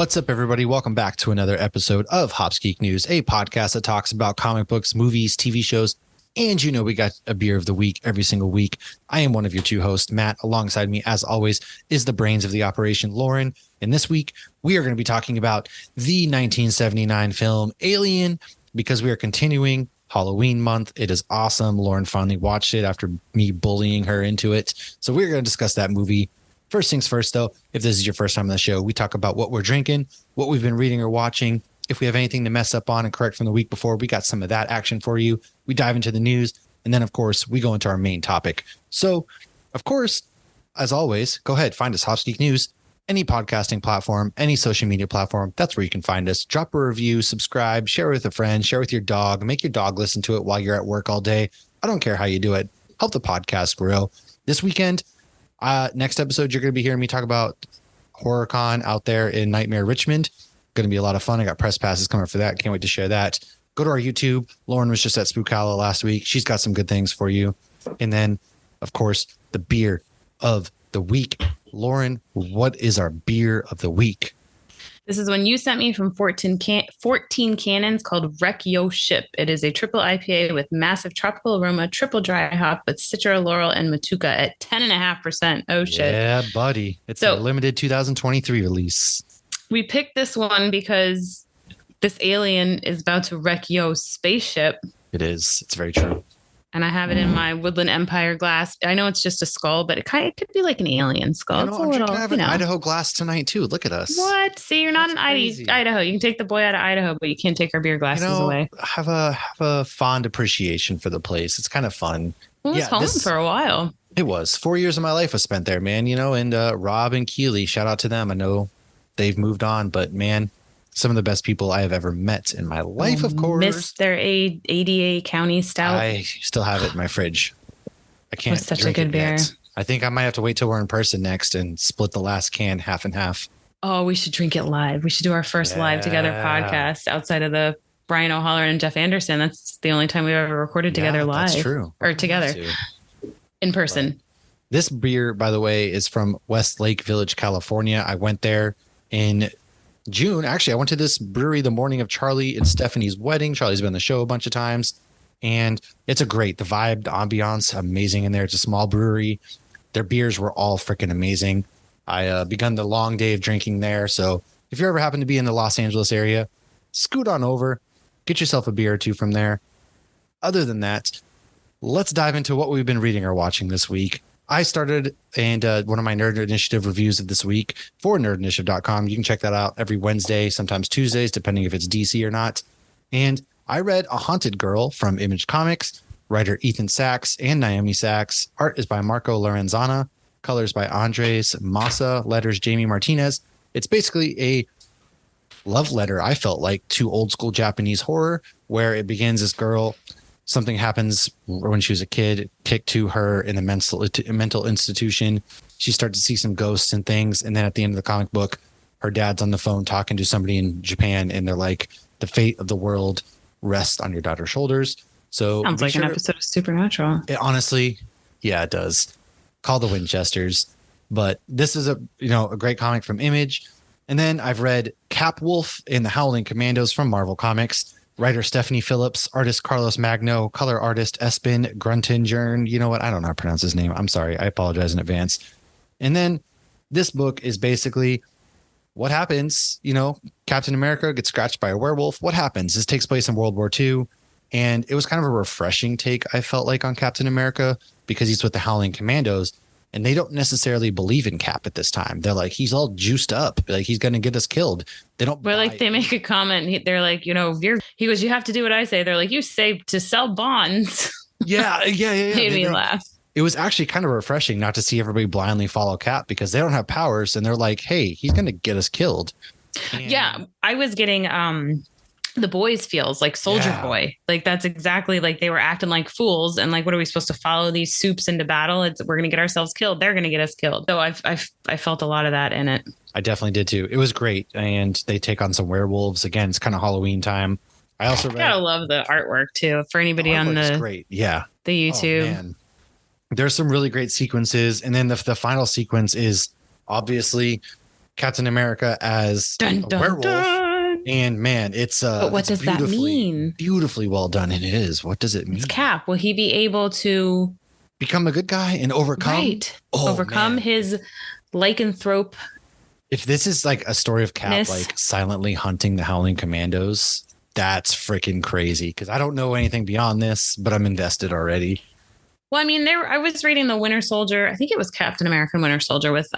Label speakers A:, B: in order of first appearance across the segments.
A: What's up, everybody? Welcome back to another episode of Hops Geek News, a podcast that talks about comic books, movies, TV shows, and you know we got a beer of the week every single week. I am one of your two hosts, Matt. Alongside me, as always, is the brains of the operation, Lauren. And this week, we are going to be talking about the 1979 film Alien, because we are continuing Halloween month. It is awesome. Lauren finally watched it after me bullying her into it. So we're going to discuss that movie. First things first, though, if this is your first time on the show, we talk about what we're drinking, what we've been reading or watching. If we have anything to mess up on and correct from the week before, we got some of that action for you. We dive into the news. And then, of course, we go into our main topic. So, of course, as always, go ahead, find us, Hops Geek News, any podcasting platform, any social media platform. That's where you can find us. Drop a review, subscribe, share with a friend, share with your dog, make your dog listen to it while you're at work all day. I don't care how you do it. Help the podcast grow. This weekend, next episode, you're going to be hearing me talk about HorrorCon out there in Nightmare Richmond. Going to be a lot of fun. I got press passes coming up for that. Can't wait to share that. Go to our YouTube. Lauren was just at Spookala last week. She's got some good things for you. And then, of course, the beer of the week. Lauren, what is our beer of the week?
B: This is one you sent me from 14 Cannons called Wreck Yo Ship. It is a triple IPA with massive tropical aroma, triple dry hop with Citra, Laurel, and Matuka at 10.5%. Oh, shit.
A: Yeah, buddy. It's a limited 2023 release.
B: We picked this one because this alien is about to wreck Yo's spaceship.
A: It is. It's very true.
B: And I have it in my Woodland Empire glass. I know it's just a skull, but it could be like an alien skull.
A: I'm drinking out of an Idaho glass tonight, too. Look at us.
B: What? See, you're not in Idaho. You can take the boy out of Idaho, but you can't take our beer glasses away.
A: I have a fond appreciation for the place. It's kind of fun.
B: It was home for a while.
A: It was. 4 years of my life was spent there, man. And Rob and Keely, shout out to them. I know they've moved on, but man, some of the best people I have ever met in my life, of course.
B: Miss their ADA County Stout.
A: I still have it in my fridge. I can't.
B: It's such a good beer.
A: Yet. I think I might have to wait till we're in person next and split the last can half and half.
B: Oh, we should drink it live. We should do our first live together podcast outside of the Brian O'Halloran and Jeff Anderson. That's the only time we've ever recorded together live.
A: That's true.
B: Or together in person.
A: But this beer, by the way, is from Westlake Village, California. I went there in June. Actually, I went to this brewery the morning of Charlie and Stephanie's wedding. Charlie's been on the show a bunch of times, and it's the vibe, the ambiance, amazing in there. It's a small brewery. Their beers were all freaking amazing. I begun the long day of drinking there. So if you ever happen to be in the Los Angeles area, scoot on over, get yourself a beer or two from there. Other than that, let's dive into what we've been reading or watching this week. I started one of my Nerd Initiative reviews of this week for nerdinitiative.com. You can check that out every Wednesday, sometimes Tuesdays, depending if it's DC or not. And I read A Haunted Girl from Image Comics, writer Ethan Sachs and Naomi Sachs. Art is by Marco Lorenzana, colors by Andres Massa, letters Jamie Martinez. It's basically a love letter, I felt like, to old school Japanese horror, where it begins this girl. Something happens when she was a kid, kicked to her in a mental institution. She starts to see some ghosts and things. And then at the end of the comic book, her dad's on the phone talking to somebody in Japan. And they're like, the fate of the world rests on your daughter's shoulders. So
B: sounds like an episode of Supernatural.
A: Honestly, yeah, it does. Call the Winchesters. But this is a great comic from Image. And then I've read Capwolf and the Howling Commandos from Marvel Comics. Writer Stephanie Phillips, artist Carlos Magno, color artist Espen Gruntingern. You know what? I don't know how to pronounce his name. I'm sorry. I apologize in advance. And then this book is basically what happens. Captain America gets scratched by a werewolf. What happens? This takes place in World War II. And it was kind of a refreshing take, I felt like, on Captain America, because he's with the Howling Commandos. And they don't necessarily believe in Cap at this time. They're like, he's all juiced up. Like, he's going to get us killed. They don't.
B: But like, they make a comment. They're like, he goes, you have to do what I say. They're like, you say to sell bonds.
A: Yeah.
B: Made me laugh.
A: It was actually kind of refreshing not to see everybody blindly follow Cap, because they don't have powers. And they're like, hey, he's going to get us killed. And
B: yeah. I was getting the boys feels like Soldier Boy. Like, that's exactly like they were acting like fools. And like, what are we supposed to follow these soups into battle? We're going to get ourselves killed. They're going to get us killed. So I felt a lot of that in it.
A: I definitely did too. It was great. And they take on some werewolves. Again, it's kind of Halloween time. I also
B: gotta love the artwork too. For anybody on the
A: great. Yeah.
B: The YouTube.
A: Oh, man. There's some really great sequences. And then the final sequence is obviously Captain America as
B: Dun,
A: a
B: dun,
A: werewolf.
B: dun.
A: And man,
B: But what
A: it's
B: does that mean?
A: beautifully well done. And it is. What does it mean?
B: It's Cap. Will he be able to
A: become a good guy and overcome?
B: Overcome his lycanthrope.
A: If this is like a story of Cap like silently hunting the Howling Commandos, that's freaking crazy. Because I don't know anything beyond this, but I'm invested already.
B: Well, I mean, I was reading the Winter Soldier. I think it was Captain America and Winter Soldier with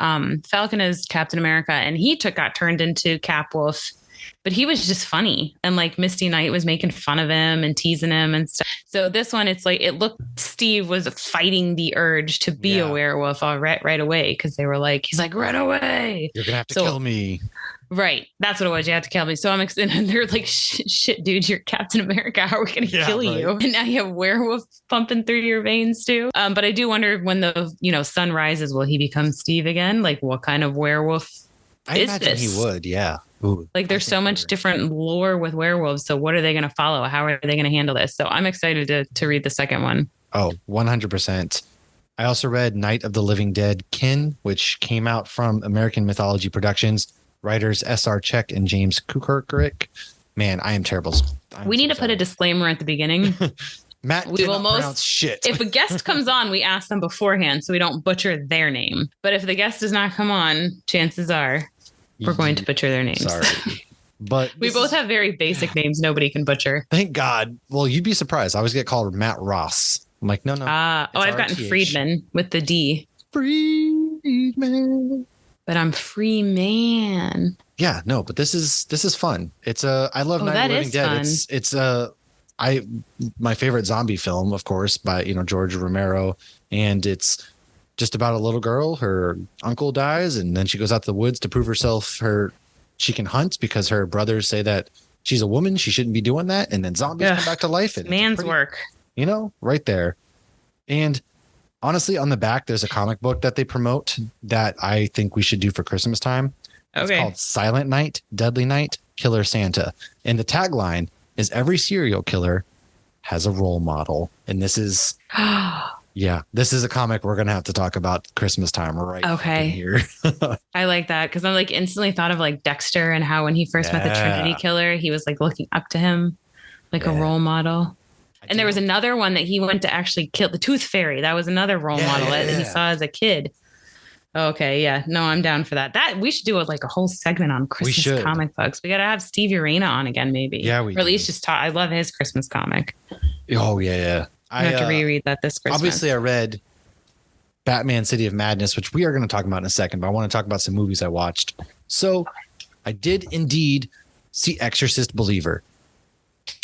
B: Falcon as Captain America, and he got turned into Capwolf. But he was just funny, and like Misty Knight was making fun of him and teasing him and stuff. So this one, it's like it looked Steve was fighting the urge to be a werewolf right away because they were like, he's like, run away.
A: You're gonna have to kill me.
B: Right, that's what it was. You have to kill me. So I'm excited. And they're like, shit, dude, you're Captain America. How are we gonna kill you? And now you have werewolf pumping through your veins too. But I do wonder when the sun rises, will he become Steve again? Like, what kind of werewolf?
A: I imagine he would. Yeah.
B: Ooh, like there's so much different lore with werewolves. So what are they going to follow? How are they going to handle this? So I'm excited to read the second one.
A: Oh, 100%. I also read Night of the Living Dead Kin, which came out from American Mythology Productions, writers S.R. Check and James Kukerkerick. Man, I am terrible.
B: We need to put a disclaimer at the beginning.
A: Matt, we will pronounce shit.
B: If a guest comes on, we ask them beforehand so we don't butcher their name. But if the guest does not come on, chances are we're going to butcher their names.
A: Sorry. But
B: we both have very basic names nobody can butcher.
A: Thank God. Well, you'd be surprised. I always get called Matt Ross. I'm like, no.
B: I've gotten Friedman with the D.
A: Friedman.
B: But I'm free man.
A: Yeah, no, but this is fun. It's I love Night of the Living Dead. Fun. It's my favorite zombie film, of course, by George Romero, and it's just about a little girl. Her uncle dies, and then she goes out to the woods to prove herself. She can hunt because her brothers say that she's a woman. She shouldn't be doing that. And then zombies come back to life. And
B: man's work.
A: Right there. And honestly, on the back, there's a comic book that they promote that I think we should do for Christmas time. Okay. It's called Silent Night, Deadly Night, Killer Santa. And the tagline is every serial killer has a role model. And this is... Yeah, this is a comic we're going to have to talk about Christmas time right here.
B: I like that because I'm like instantly thought of like Dexter and how when he first met the Trinity Killer, he was like looking up to him like a role model. And there was another one that he went to actually kill, the Tooth Fairy. That was another role model that he saw as a kid. Okay, yeah. No, I'm down for that. We should do like a whole segment on Christmas comic books. We got to have Steve Urena on again, maybe.
A: Yeah,
B: or at least just talk. I love his Christmas comic.
A: Oh, yeah.
B: I have to reread that this Christmas.
A: Obviously, I read Batman City of Madness, which we are going to talk about in a second, but I want to talk about some movies I watched. So I did indeed see Exorcist Believer.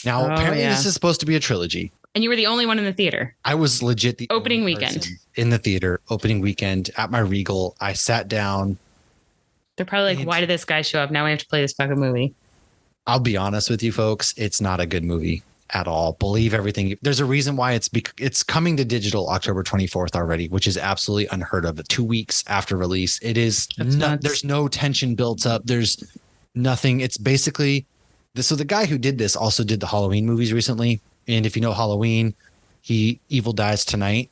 A: Now, apparently this is supposed to be a trilogy.
B: And you were the only one in the theater.
A: I was legit the
B: opening weekend
A: in the theater, opening weekend at my Regal. I sat down.
B: They're probably like, why did this guy show up? Now we have to play this fucking movie.
A: I'll be honest with you folks. It's not a good movie at all. Believe everything. There's a reason why it's coming to digital October 24th already, which is absolutely unheard of. 2 weeks after release. It is there's no tension built up. There's nothing. It's basically so the guy who did this also did the Halloween movies recently. And if you know Halloween, Evil Dies Tonight.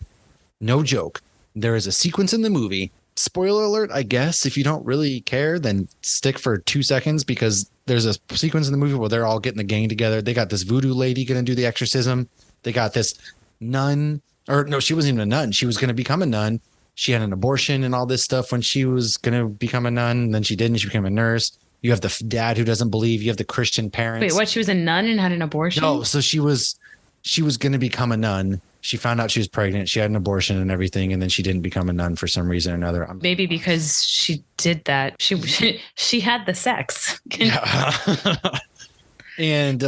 A: No joke. There is a sequence in the movie. Spoiler alert, I guess. If you don't really care, then stick for 2 seconds because there's a sequence in the movie where they're all getting the gang together. They got this voodoo lady going to do the exorcism. They got this nun, or no, she wasn't even a nun. She was going to become a nun. She had an abortion and all this stuff when she was going to become a nun. And then she didn't. She became a nurse. You have the dad who doesn't believe. You have the Christian parents.
B: Wait, what? She was a nun and had an abortion?
A: No, so she was going to become a nun. She found out she was pregnant. She had an abortion and everything. And then she didn't become a nun for some reason or another.
B: Maybe because she did that. She had the sex.
A: And,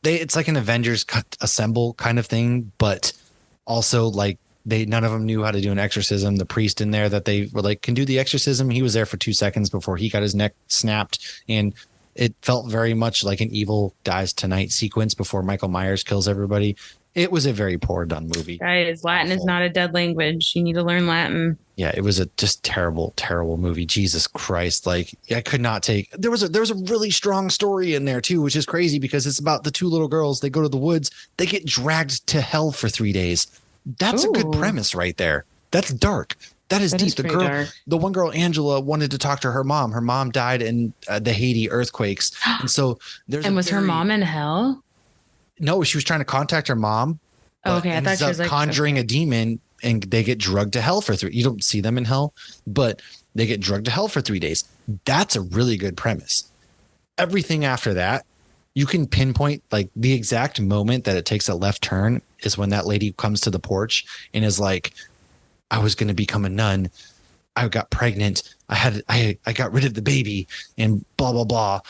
A: it's like an Avengers Assemble kind of thing. But also like none of them knew how to do an exorcism. The priest in there that they were like, can do the exorcism. He was there for 2 seconds before he got his neck snapped. And it felt very much like an Evil Dies Tonight sequence before Michael Myers kills everybody. It was a very poor done movie.
B: Guys, Latin is not a dead language. You need to learn Latin.
A: Yeah, it was a just terrible, terrible movie. Jesus Christ. Like I could not take, there was a really strong story in there too, which is crazy because it's about the two little girls. They go to the woods. They get dragged to hell for 3 days. That's a good premise right there. That's dark. That is
B: That
A: deep.
B: is
A: The
B: pretty
A: girl,
B: dark.
A: the one girl, Angela, wanted to talk to her mom. Her mom died in the Haiti earthquakes, and so there's.
B: And was her mom in hell?
A: No, she was trying to contact her mom,
B: Oh,
A: but
B: okay, I thought
A: ends
B: she
A: up
B: was like
A: conjuring a demon, and they get drugged to hell for 3. You don't see them in hell, but they get drugged to hell for 3 days. That's a really good premise. Everything after that, you can pinpoint like the exact moment that it takes a left turn is when that lady comes to the porch and is like, I was going to become a nun. I got pregnant. I got rid of the baby and blah, blah, blah.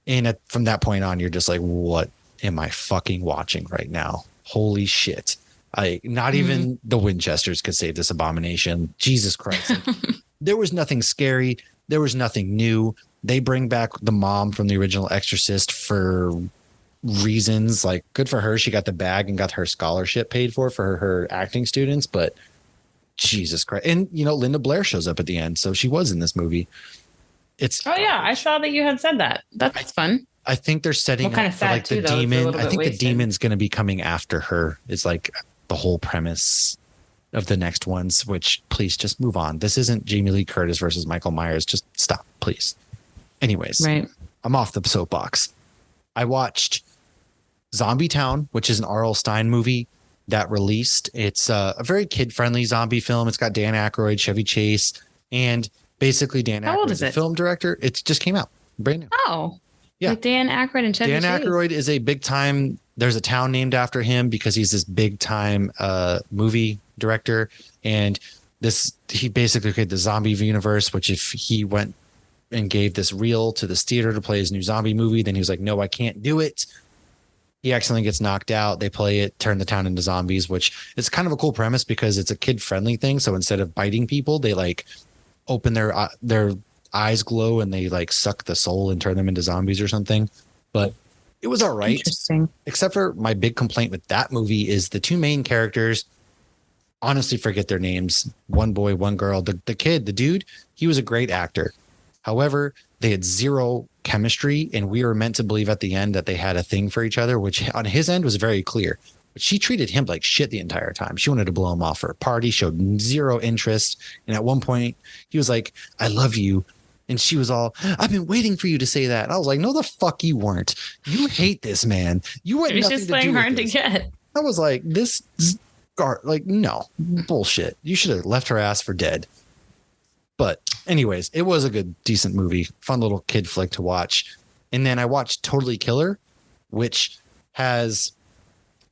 A: And from that point on, you're just like, what am I fucking watching right now? Holy shit. Not even the Winchesters could save this abomination. Jesus Christ. Like, there was nothing scary. There was nothing new. They bring back the mom from the original Exorcist for reasons like good for her. She got the bag and got her scholarship paid for her acting students, but Jesus Christ. And, Linda Blair shows up at the end. So she was in this movie.
B: Oh, yeah. I saw that you had said that. That's fun.
A: I think they're setting
B: kind
A: up
B: of
A: for like the
B: too, though.
A: demon. I think the demon's going to be coming after her is like the whole premise of the next ones, which please just move on. This isn't Jamie Lee Curtis versus Michael Myers. Just stop, please. Anyways,
B: right.
A: I'm off the soapbox. I watched Zombie Town, which is an R.L. Stine movie that released. It's a very kid-friendly zombie film. It's got Dan Aykroyd, Chevy Chase, and basically Dan Aykroyd is a film director. It just came out brand new.
B: Oh,
A: yeah.
B: Like Dan Aykroyd and Chevy Chase.
A: Dan Aykroyd is a big time. There's a town named after him because he's this big time movie director. And he basically created the zombie universe, which if he went and gave this reel to this theater to play his new zombie movie, then he was like, no, I can't do it. He accidentally gets knocked out. They play it, turn the town into zombies, which is kind of a cool premise because it's a kid friendly thing. So instead of biting people, they like open their eyes glow and they like suck the soul and turn them into zombies or something. But it was all right.
B: Interesting.
A: Except for my big complaint with that movie is the two main characters. Honestly, forget their names. One boy, one girl. The kid, the dude, he was a great actor. However, they had zero chemistry, and we were meant to believe at the end that they had a thing for each other, which on his end was very clear. But she treated him like shit the entire time. She wanted to blow him off for a party, showed zero interest. And at one point, he was like, I love you. And she was all, I've been waiting for you to say that. And I was like, no, the fuck you weren't. You hate this man. You had nothing
B: just
A: to
B: playing
A: do with
B: hard to
A: this.
B: get.
A: I was like, no, bullshit. You should have left her ass for dead. But anyways, it was a good, decent movie. Fun little kid flick to watch. And then I watched Totally Killer, which has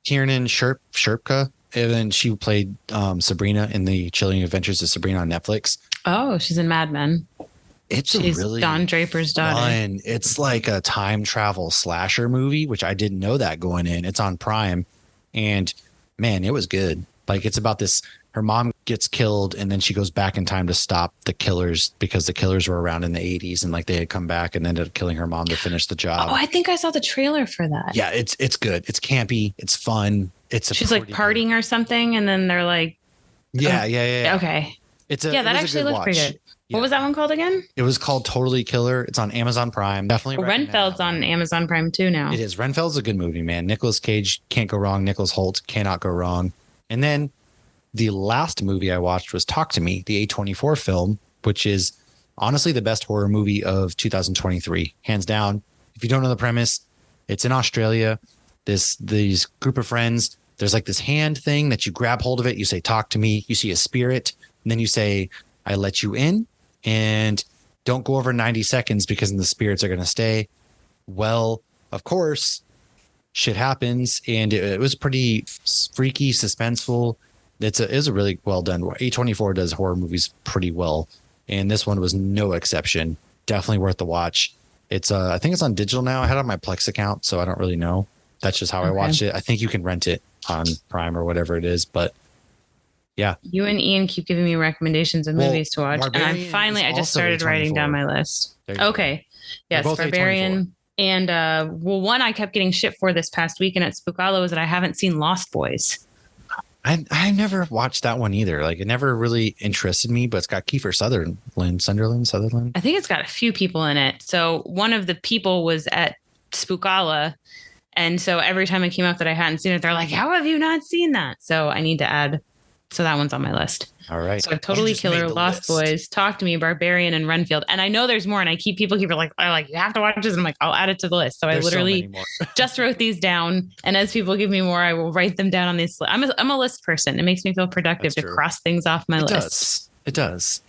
A: Tiernan Sherpka. And then she played Sabrina in the Chilling Adventures of Sabrina on Netflix.
B: Oh, she's in Mad Men.
A: She's really
B: Don Draper's daughter.
A: Fun. It's like a time travel slasher movie, which I didn't know that going in. It's on Prime. And man, it was good. Like it's about this, her mom gets killed and then she goes back in time to stop the killers because the killers were around in the 80s and like they had come back and ended up killing her mom to finish the job.
B: Oh, I think I saw the trailer for that.
A: Yeah, it's good. It's campy. It's fun. She's
B: like partying or something and then they're like,
A: yeah.
B: Okay.
A: That
B: actually looked pretty good. Yeah. What was that one called again?
A: It was called Totally Killer. It's on Amazon Prime. Definitely.
B: Renfeld's on Amazon Prime too now.
A: It is. Renfeld's a good movie, man. Nicolas Cage can't go wrong. Nicholas Hoult cannot go wrong. And then the last movie I watched was Talk to Me, the A24 film, which is honestly the best horror movie of 2023, hands down. If you don't know the premise, it's in Australia. These group of friends, there's like this hand thing that you grab hold of it. You say, talk to me. You see a spirit. And then you say, I let you in. And don't go over 90 seconds because then the spirits are going to stay. Well, of course, shit happens. And it was pretty freaky, suspenseful. It was a really well done. A24 does horror movies pretty well. And this one was no exception. Definitely worth the watch. It's I think it's on digital now. I had it on my Plex account, so I don't really know. That's just how I watched it. I think you can rent it on Prime or whatever it is, but yeah.
B: You and Ian keep giving me recommendations of movies to watch.
A: Barbarian,
B: and I just started writing down my list. Okay. Yes, Barbarian. And one I kept getting shit for this past weekend at Spookalo is that I haven't seen Lost Boys.
A: I never watched that one either. Like it never really interested me, but it's got Kiefer Sutherland.
B: I think it's got a few people in it. So one of the people was at Spookala. And so every time it came up that I hadn't seen it, they're like, how have you not seen that? So I need to add So that one's on my list.
A: All right.
B: So I've Totally Killer, Lost Boys, Talk to Me, Barbarian, and Renfield. And I know there's more. And people keep like, you have to watch this. And I'm like, I'll add it to the list. So I literally just wrote these down. And as people give me more, I will write them down on this list. I'm a list person. It makes me feel productive to cross things off my list.
A: It does.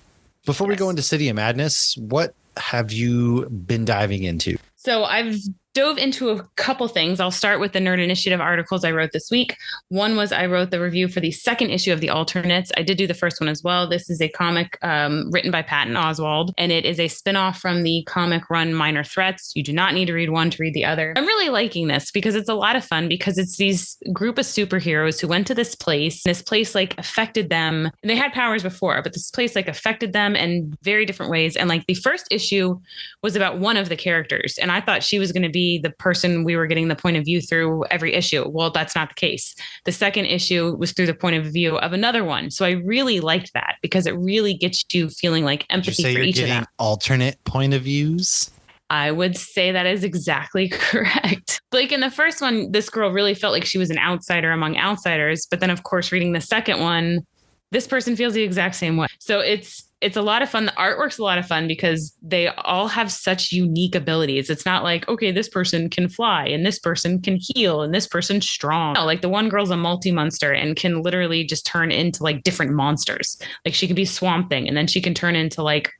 A: Before we go into City of Madness, what have you been diving into?
B: So I've dove into a couple things. I'll start with the Nerd Initiative articles I wrote this week. One was I wrote the review for the second issue of The Alternates. I did do the first one as well. This is a comic written by Patton Oswalt, and it is a spinoff from the comic run Minor Threats. You do not need to read one to read the other. I'm really liking this because it's a lot of fun, because it's these group of superheroes who went to this place. This place like affected them. They had powers before, but this place like affected them in very different ways. And like the first issue was about one of the characters, and I thought she was going to be the person we were getting the point of view through every issue. Well, that's not the case. The second issue was through the point of view of another one. So I really liked that because it really gets you feeling like empathy for each of them.
A: Alternate point of views?
B: I would say that is exactly correct. Like in the first one, this girl really felt like she was an outsider among outsiders. But then, of course, reading the second one, this person feels the exact same way. So it's a lot of fun. The artwork's a lot of fun because they all have such unique abilities. It's not like, okay, this person can fly and this person can heal and this person's strong. No, like the one girl's a multi-monster and can literally just turn into like different monsters. Like she can be Swamp Thing, and then she can turn into like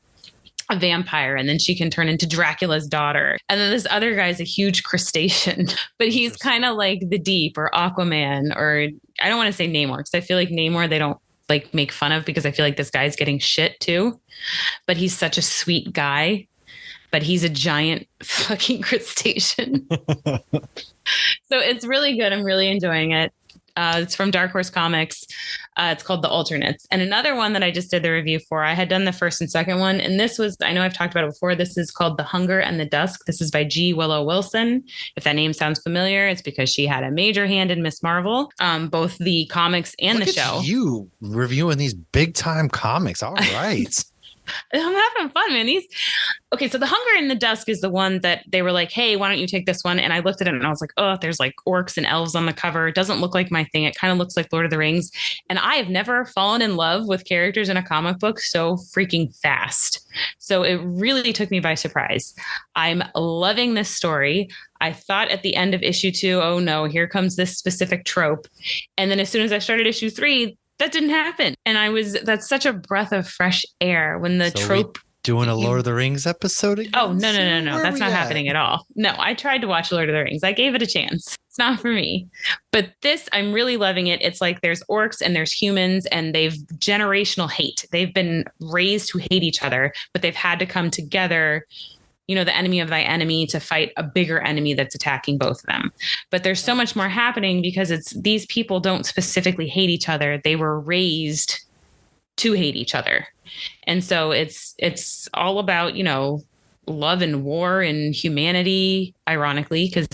B: a vampire, and then she can turn into Dracula's daughter. And then this other guy's a huge crustacean, but he's kind of like the Deep or Aquaman, or I don't want to say Namor, because I feel like Namor, they don't like make fun of, because I feel like this guy's getting shit too, but he's such a sweet guy, but he's a giant fucking crustacean. So it's really good. I'm really enjoying it. It's from Dark Horse Comics. It's called The Alternates. And another one that I just did the review for, I had done the first and second one. And this was, I know I've talked about it before. This is called The Hunger and the Dusk. This is by G. Willow Wilson. If that name sounds familiar, it's because she had a major hand in Miss Marvel, both the comics and the show.
A: You reviewing these big time comics. All right.
B: I'm having fun, man. Okay, so The Hunger in the Dusk is the one that they were like, hey, why don't you take this one? And I looked at it and I was like, oh, there's like orcs and elves on the cover. It doesn't look like my thing. It kind of looks like Lord of the Rings. And I have never fallen in love with characters in a comic book so freaking fast. So it really took me by surprise. I'm loving this story. I thought at the end of issue 2, oh no, here comes this specific trope. And then as soon as I started issue 3, that didn't happen. And that's such a breath of fresh air when the trope.
A: Doing a Lord of the Rings episode again?
B: Oh, no. That's not happening at all. No, I tried to watch Lord of the Rings. I gave it a chance. It's not for me. But this, I'm really loving it. It's like there's orcs and there's humans, and they've generational hate. They've been raised to hate each other, but they've had to come together, the enemy of thy enemy, to fight a bigger enemy that's attacking both of them. But there's so much more happening because these people don't specifically hate each other. They were raised to hate each other. And so it's all about, love and war and humanity, ironically, because,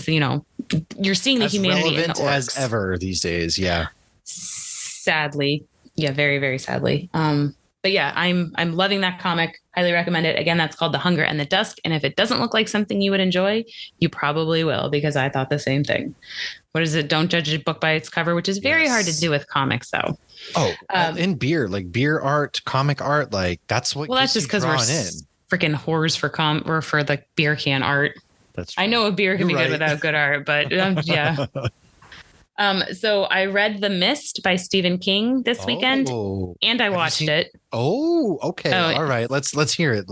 B: you're seeing the humanity in the orcs.
A: As ever these days. Yeah.
B: Sadly. Yeah, very, very sadly. But yeah, I'm loving that comic. Highly recommend it. Again, that's called The Hunger and the Dusk. And if it doesn't look like something you would enjoy, you probably will, because I thought the same thing. What is it? Don't judge a book by its cover, which is very hard to do with comics, though.
A: Oh, in beer, like beer art, comic art, like that's what.
B: Well, that's just because we're freaking whores for the beer can art. That's true. I know a beer can be good without good art, but yeah. So I read The Mist by Stephen King this weekend, and I watched it. Oh,
A: okay. All right. Let's hear it.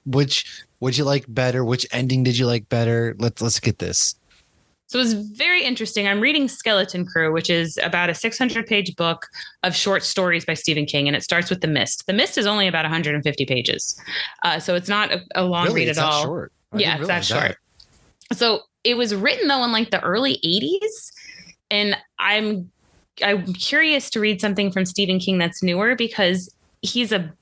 A: Which would you like better? Which ending did you like better? Let's get this.
B: So it was very interesting. I'm reading Skeleton Crew, which is about a 600-page book of short stories by Stephen King, and it starts with The Mist. The Mist is only about 150 pages, so it's not a long read at all.
A: Short.
B: Yeah, it's that short. So it was written though in like the early 80s. And I'm curious to read something from Stephen King that's newer, because he's a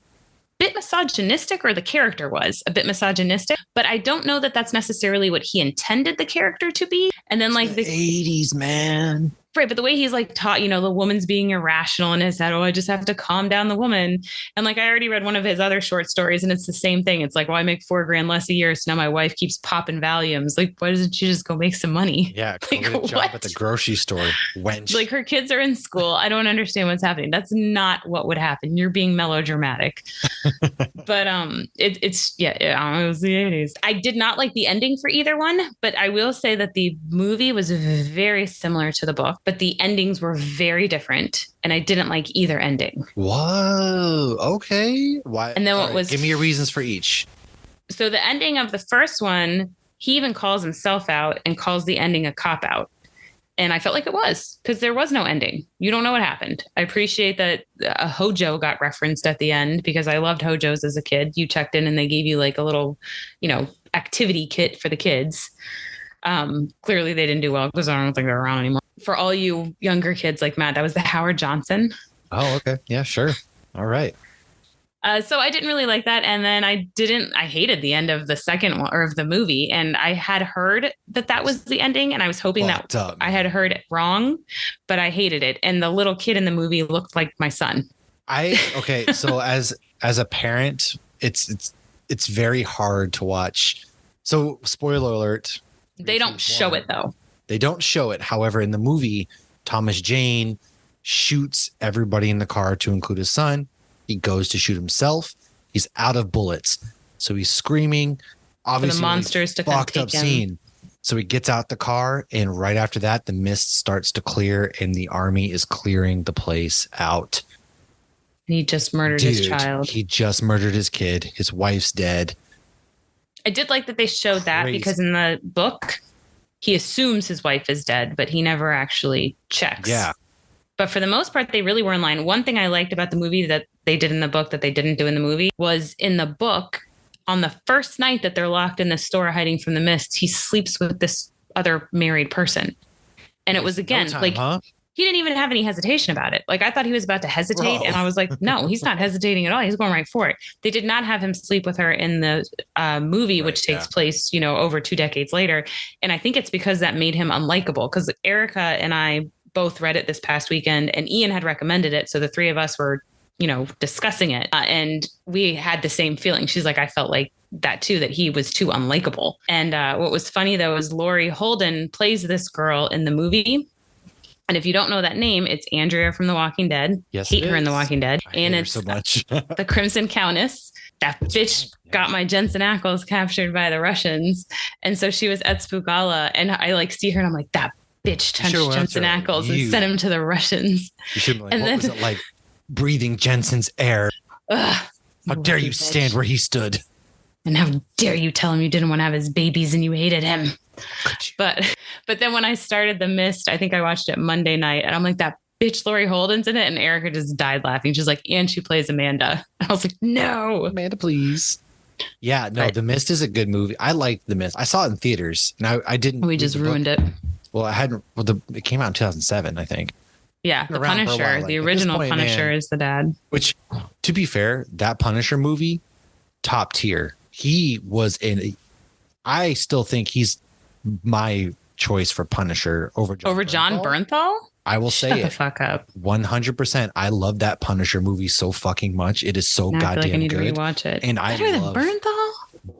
B: bit misogynistic, or the character was a bit misogynistic, but I don't know that that's necessarily what he intended the character to be. And then like
A: the 80s, man.
B: Right, but the way he's like taught, the woman's being irrational in his head. Oh, I just have to calm down the woman. And like I already read one of his other short stories, and it's the same thing. It's like, well, I make $4,000 less a year, so now my wife keeps popping Valiums. Like, why doesn't she just go make some money?
A: Yeah, go
B: like,
A: get a job at the grocery store. Wench.
B: Like her kids are in school. I don't understand what's happening. That's not what would happen. You're being melodramatic. But it's it was the 80s. I did not like the ending for either one, but I will say that the movie was very similar to the book, but the endings were very different, and I didn't like either ending.
A: Whoa. Okay. Why?
B: And then what was?
A: Give me your reasons for each.
B: So the ending of the first one, he even calls himself out and calls the ending a cop out. And I felt like it was, because there was no ending. You don't know what happened. I appreciate that a Hojo got referenced at the end, because I loved Hojos as a kid. You checked in and they gave you like a little, activity kit for the kids. Clearly they didn't do well, because I don't think they're around anymore. For all you younger kids like Matt, that was the Howard Johnson.
A: Oh, okay. Yeah, sure. All right.
B: So I didn't really like that. And then I hated the end of the second one, or of the movie. And I had heard that was the ending. And I was hoping that I had heard it wrong, but I hated it. And the little kid in the movie looked like my son.
A: So as a parent, it's very hard to watch. So spoiler alert.
B: They don't show it though.
A: They don't show it. However, in the movie, Thomas Jane shoots everybody in the car, to include his son. He goes to shoot himself. He's out of bullets. So he's screaming. Obviously,
B: for the monsters to come take him.
A: Scene. So he gets out the car, and right after that, the mist starts to clear, and the army is clearing the place out.
B: He just murdered his child.
A: He just murdered his kid. His wife's dead.
B: I did like that they showed that, because in the book, he assumes his wife is dead, but he never actually checks.
A: Yeah.
B: But for the most part, they really were in line. One thing I liked about the movie that they did in the book that they didn't do in the movie was, in the book, on the first night that they're locked in the store hiding from the mist, he sleeps with this other married person. And it was, again, he didn't even have any hesitation about it. Like, I thought he was about to hesitate. Bro. And I was like, no, he's not hesitating at all. He's going right for it. They did not have him sleep with her in the movie, which takes place, over 2 decades later. And I think it's because that made him unlikable, because Erica and I both read it this past weekend, and Ian had recommended it. So the three of us were, discussing it. And we had the same feeling. She's like, I felt like that too, that he was too unlikable. And what was funny, though, is Laurie Holden plays this girl in the movie. And if you don't know that name, it's Andrea from The Walking Dead.
A: Yes,
B: hate her in The Walking Dead.
A: And it's so much.
B: The Crimson Countess. That bitch got my Jensen Ackles captured by the Russians. And so she was at Spoogala, and I see her and I'm like, that bitch touched Jensen Ackles and sent him to the Russians.
A: You should be like, and what was it like breathing Jensen's air? How dare you stand where he stood?
B: And how dare you tell him you didn't want to have his babies and you hated him? But then when I started The Mist, I think I watched it Monday night, and I'm like, that bitch Laurie Holden's in it, and Erica just died laughing. She's like, and she plays Amanda. And I was like, no,
A: Amanda, please. Yeah, no, The Mist is a good movie. I liked The Mist. I saw it in theaters, and I didn't.
B: We just ruined it.
A: Well, I hadn't. Well, it came out in 2007, I think.
B: Yeah, the Punisher, the original Punisher, is the dad.
A: Which, to be fair, that Punisher movie, top tier. He was in. I still think he's my choice for Punisher over John
B: Bernthal.
A: I will say
B: Shut the fuck up.
A: 100%. I love that Punisher movie so fucking much. It is so goddamn good. I feel like I need to
B: rewatch it.
A: And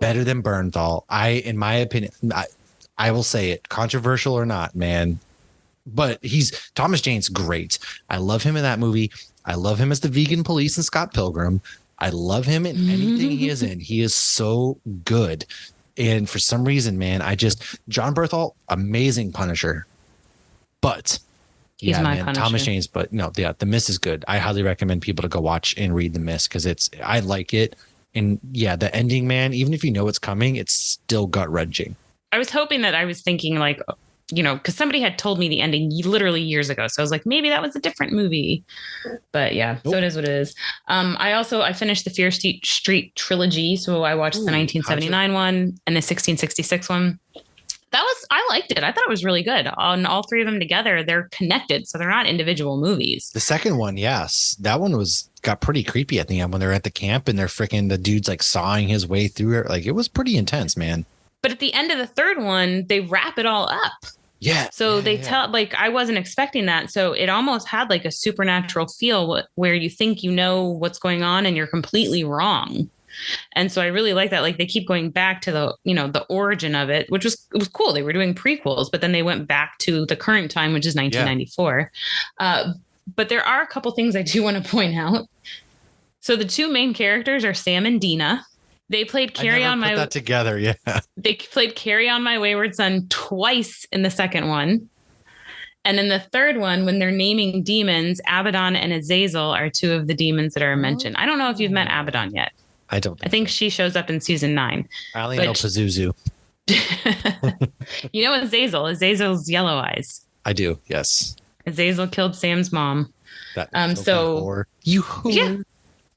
A: better than Bernthal. In my opinion, I will say it, controversial or not, man. But Thomas Jane's great. I love him in that movie. I love him as the vegan police in Scott Pilgrim. I love him in anything he is in. He is so good. And for some reason, man, John Bernthal, amazing Punisher. But
B: he's my Punisher.
A: Thomas Jane's, but no, yeah, The Mist is good. I highly recommend people to go watch and read The Mist, because I like it. And yeah, the ending, man, even if you know it's coming, it's still gut wrenching.
B: I was hoping that I was thinking because somebody had told me the ending literally years ago. So I was like, maybe that was a different movie. But yeah, So it is what it is. I finished the Fear Street trilogy. So I watched the 1979 one and the 1666 one. I liked it. I thought it was really good. On all three of them together, they're connected. So they're not individual movies.
A: The second one, yes. That one got pretty creepy at the end when they're at the camp and the dude's like sawing his way through it. Like, it was pretty intense, man.
B: But at the end of the third one, they wrap it all up.
A: Yeah.
B: So
A: yeah,
B: they
A: yeah.
B: tell, like, I wasn't expecting that. So it almost had like a supernatural feel where you think you know what's going on and you're completely wrong. And so I really like that. Like they keep going back to the, the origin of it, which was, it was cool. They were doing prequels, but then they went back to the current time, which is 1994. But there are a couple things I do want to point out. So the two main characters are Sam and Dina. They played Carry On My
A: that together. Yeah.
B: They played Carry On My Wayward Son twice in the second one. And in the third one, when they're naming demons, Abaddon and Azazel are two of the demons that are mentioned. I don't know if you've met Abaddon yet.
A: I don't
B: I think she shows up in season 9.
A: I only know Pazuzu.
B: You know Azazel's yellow eyes.
A: I do, yes.
B: Azazel killed Sam's mom.
A: That
B: yeah,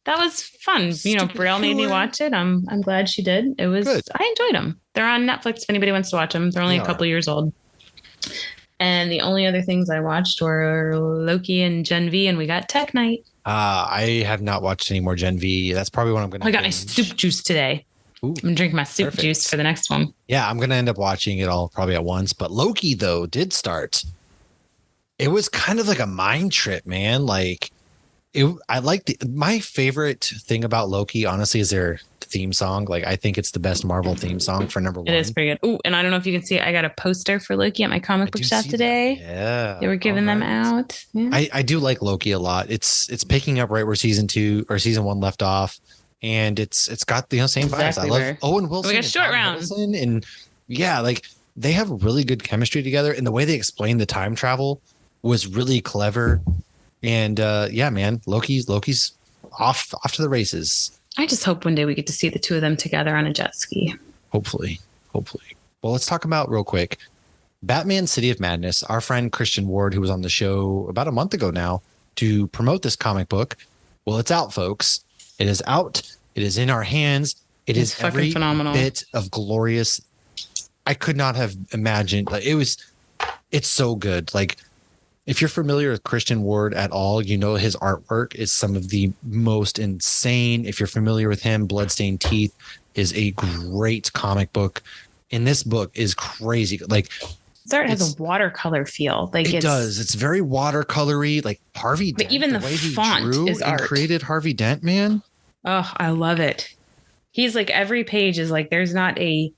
B: that was fun. Braille made me watch it. I'm glad she did. It was good. I enjoyed them. They're on Netflix if anybody wants to watch them. They're only a couple years old. And the only other things I watched were Loki and Gen V, and we got Tech Night.
A: I have not watched any more Gen V. That's probably what I'm going to.
B: I got my soup juice today. Ooh, I'm going to drink my soup juice for the next one.
A: Yeah, I'm going to end up watching it all probably at once. But Loki, though, did start. It was kind of like a mind trip, man. Like, I like my favorite thing about Loki, honestly, is their theme song. Like, I think it's the best Marvel theme song for number one.
B: It is pretty good. Oh, and I don't know if you can see it. I got a poster for Loki at my comic book shop today.
A: Yeah.
B: They were giving them out. Yeah.
A: I do like Loki a lot. It's picking up right where season 1 left off. And it's got the same vibes. I love Owen Wilson.
B: We got short round.
A: And yeah, like they have really good chemistry together. And the way they explain the time travel was really clever. And yeah, man, Loki's off to the races.
B: I just hope one day we get to see the two of them together on a jet ski.
A: Hopefully. Well, let's talk about real quick Batman City of Madness. Our friend Christian Ward, who was on the show about a month ago now to promote this comic book. Well, it's out, folks. It is out. It is in our hands. It's fucking every phenomenal bit of glorious. I could not have imagined. Like it's so good. Like if you're familiar with Christian Ward at all, his artwork is some of the most insane. If you're familiar with him, Bloodstained Teeth is a great comic book. And this book is crazy. Like
B: his art has a watercolor feel. Like
A: it does. It's very watercolory. Like Harvey Dent.
B: But even the way font is art.
A: Created Harvey Dent, man.
B: Oh, I love it. He's like every page is like there's not a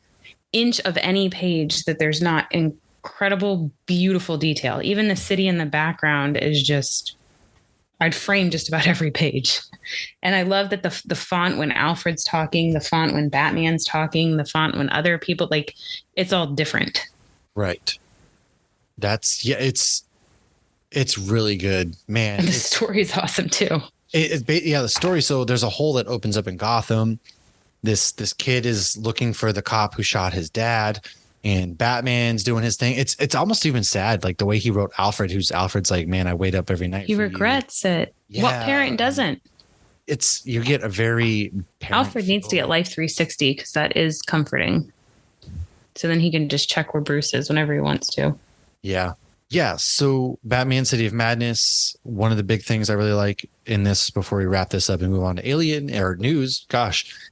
B: inch of any page that there's not incredible, beautiful detail. Even the city in the background is just, I'd frame just about every page. And I love that the font when Alfred's talking, the font when Batman's talking, the font when other people, like it's all different.
A: Right. It's really good, man.
B: And the story is awesome too.
A: The story. So there's a hole that opens up in Gotham. This kid is looking for the cop who shot his dad, and Batman's doing his thing. It's almost even sad, like the way he wrote Alfred. Alfred's like, man, I wait up every night.
B: He regrets it. Yeah. What parent doesn't?
A: You get a very
B: Alfred needs to get Life 360 because that is comforting. So then he can just check where Bruce is whenever he wants to.
A: Yeah. Yeah. So Batman City of Madness, one of the big things I really like in this before we wrap this up and move on to Alien or news,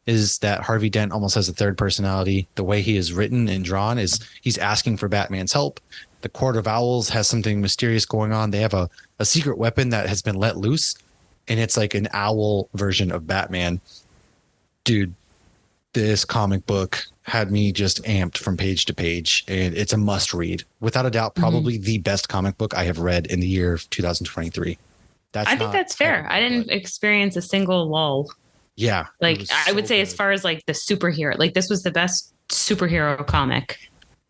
A: is that Harvey Dent almost has a third personality. The way he is written and drawn is he's asking for Batman's help. The Court of Owls has something mysterious going on. They have a secret weapon that has been let loose, and it's like an owl version of Batman. Dude, this comic book had me just amped from page to page, and it's a must read. Without a doubt, probably the best comic book I have read in the year of 2023.
B: I think that's fair. I didn't experience a single lull.
A: Yeah.
B: Like I would say as far as like the superhero, like this was the best superhero comic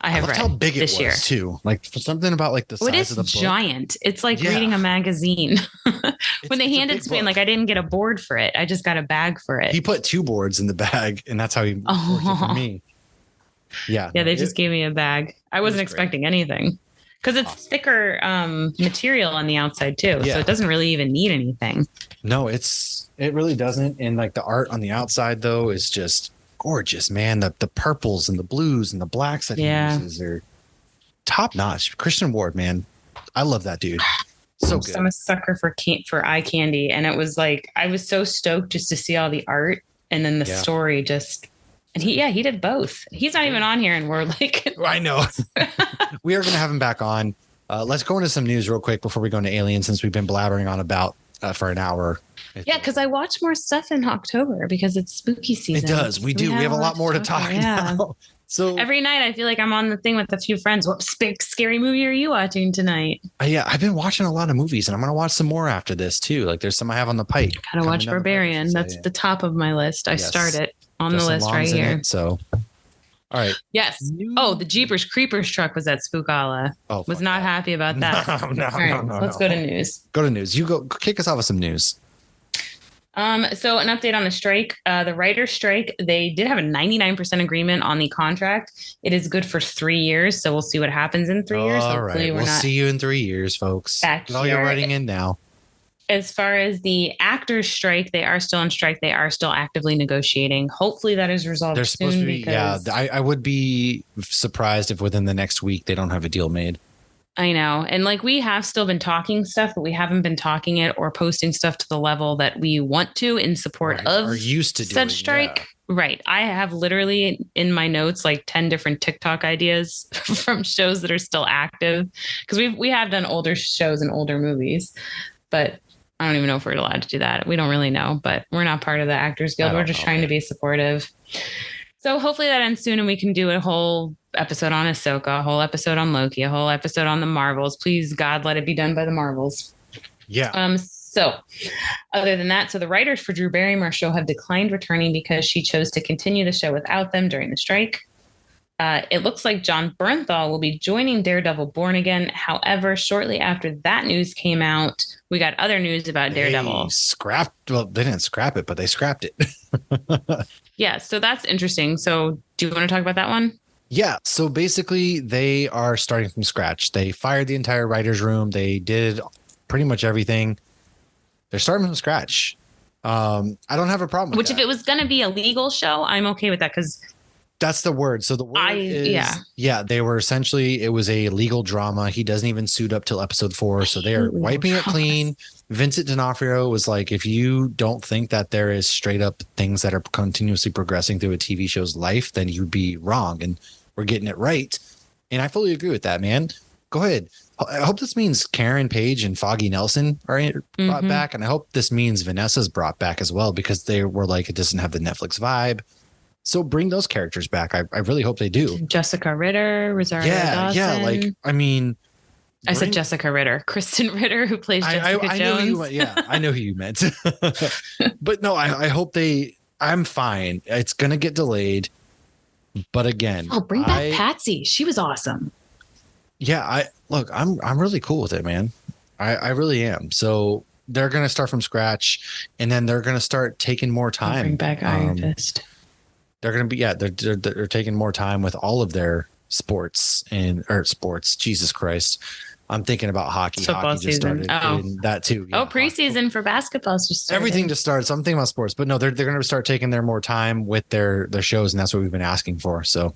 B: I have read. How big this year
A: too. Like something about like the size of the book.
B: It's giant. It's like reading a magazine. When they handed it to me, like I didn't get a board for it. I just got a bag for it.
A: He put 2 boards in the bag, and that's how he worked it for me. Yeah.
B: Yeah, they just gave me a bag. I wasn't expecting anything. Because it's thicker material on the outside too. Yeah. So it doesn't really even need anything.
A: No, it really doesn't. And like the art on the outside though is just gorgeous, man. The purples and the blues and the blacks that he uses are top notch. Christian Ward, man. I love that dude. So good.
B: I'm a sucker for eye candy. And it was like I was so stoked just to see all the art and then the story just. And he did both. He's not even on here, and we're like,
A: I know. We are going to have him back on. Let's go into some news real quick before we go into Aliens, since we've been blabbering on about for an hour.
B: Yeah, because I watch more stuff in October because it's spooky season.
A: It does. We do. We have a lot more to talk about. So
B: every night I feel like I'm on the thing with a few friends. What scary movie are you watching tonight?
A: Yeah, I've been watching a lot of movies, and I'm going to watch some more after this too. Like there's some I have on the pipe.
B: Gotta watch Barbarian. That's the top of my list. I start it on the list right here.
A: So, all right.
B: Yes. Oh, the Jeepers Creepers truck was at Spookala.
A: Oh,
B: was not happy about that.
A: No.
B: Let's go to news.
A: Go to news. You go kick us off with some news.
B: So an update on the strike, the writer's strike, they did have a 99% agreement on the contract. It is good for 3 years. So we'll see what happens in 3 years.
A: All right. We'll see you in 3 years, folks.
B: Get
A: all your writing in now.
B: As far as the actors strike, they are still on strike. They are still actively negotiating. Hopefully that is resolved.
A: They're supposed to be. Yeah. I would be surprised if within the next week they don't have a deal made.
B: I know. And like we have still been talking stuff, but we haven't been talking it or posting stuff to the level that we want to in support of
A: or used to
B: such strike. Yeah. Right. I have literally in my notes like 10 different TikTok ideas from shows that are still active because we have done older shows and older movies, but I don't even know if we're allowed to do that. We don't really know, but we're not part of the Actors Guild. We're just trying to be supportive. So hopefully that ends soon and we can do a whole episode on Ahsoka, a whole episode on Loki, a whole episode on the Marvels. Please, God, let it be done by the Marvels.
A: Yeah.
B: So other than that, so the writers for Drew Barrymore's show have declined returning because she chose to continue the show without them during the strike. It looks like Jon Bernthal will be joining Daredevil Born Again. However, shortly after that news came out, we got other news about Daredevil.
A: They didn't scrap it, but they scrapped it.
B: Yeah, so that's interesting. So do you want to talk about that one?
A: Yeah. So basically, they are starting from scratch. They fired the entire writer's room. They did pretty much everything. They're starting from scratch. I don't have a problem with that.
B: If it was going to be a legal show, I'm okay with that because
A: that's the word. So the word they were essentially, it was a legal drama. He doesn't even suit up till episode 4. So they are wiping it clean. Vincent D'Onofrio was like, if you don't think that there is straight up things that are continuously progressing through a TV show's life, then you'd be wrong. And we're getting it right. And I fully agree with that, man. Go ahead. I hope this means Karen Page and Foggy Nelson are brought back. And I hope this means Vanessa's brought back as well, because they were like, it doesn't have the Netflix vibe. So bring those characters back. I really hope they do.
B: Jessica Ritter, Rosario Dawson.
A: Yeah. Like, I mean,
B: I said Jessica Ritter, Kristen Ritter, who plays Jessica Jones.
A: I know who you meant. But no, I hope I'm fine. It's going to get delayed. But again,
B: bring back Patsy. She was awesome.
A: Yeah. I'm really cool with it, man. I really am. So they're going to start from scratch, and then they're going to start taking more time.
B: Bring back Iron Fist.
A: They're going to be, they're taking more time with all of their sports. Jesus Christ. I'm thinking about hockey.
B: Football
A: hockey just
B: season.
A: started. That too. Yeah,
B: preseason for basketball just started.
A: Everything just started. So I'm thinking about sports, but no, they're going to start taking their more time with their shows, and that's what we've been asking for. So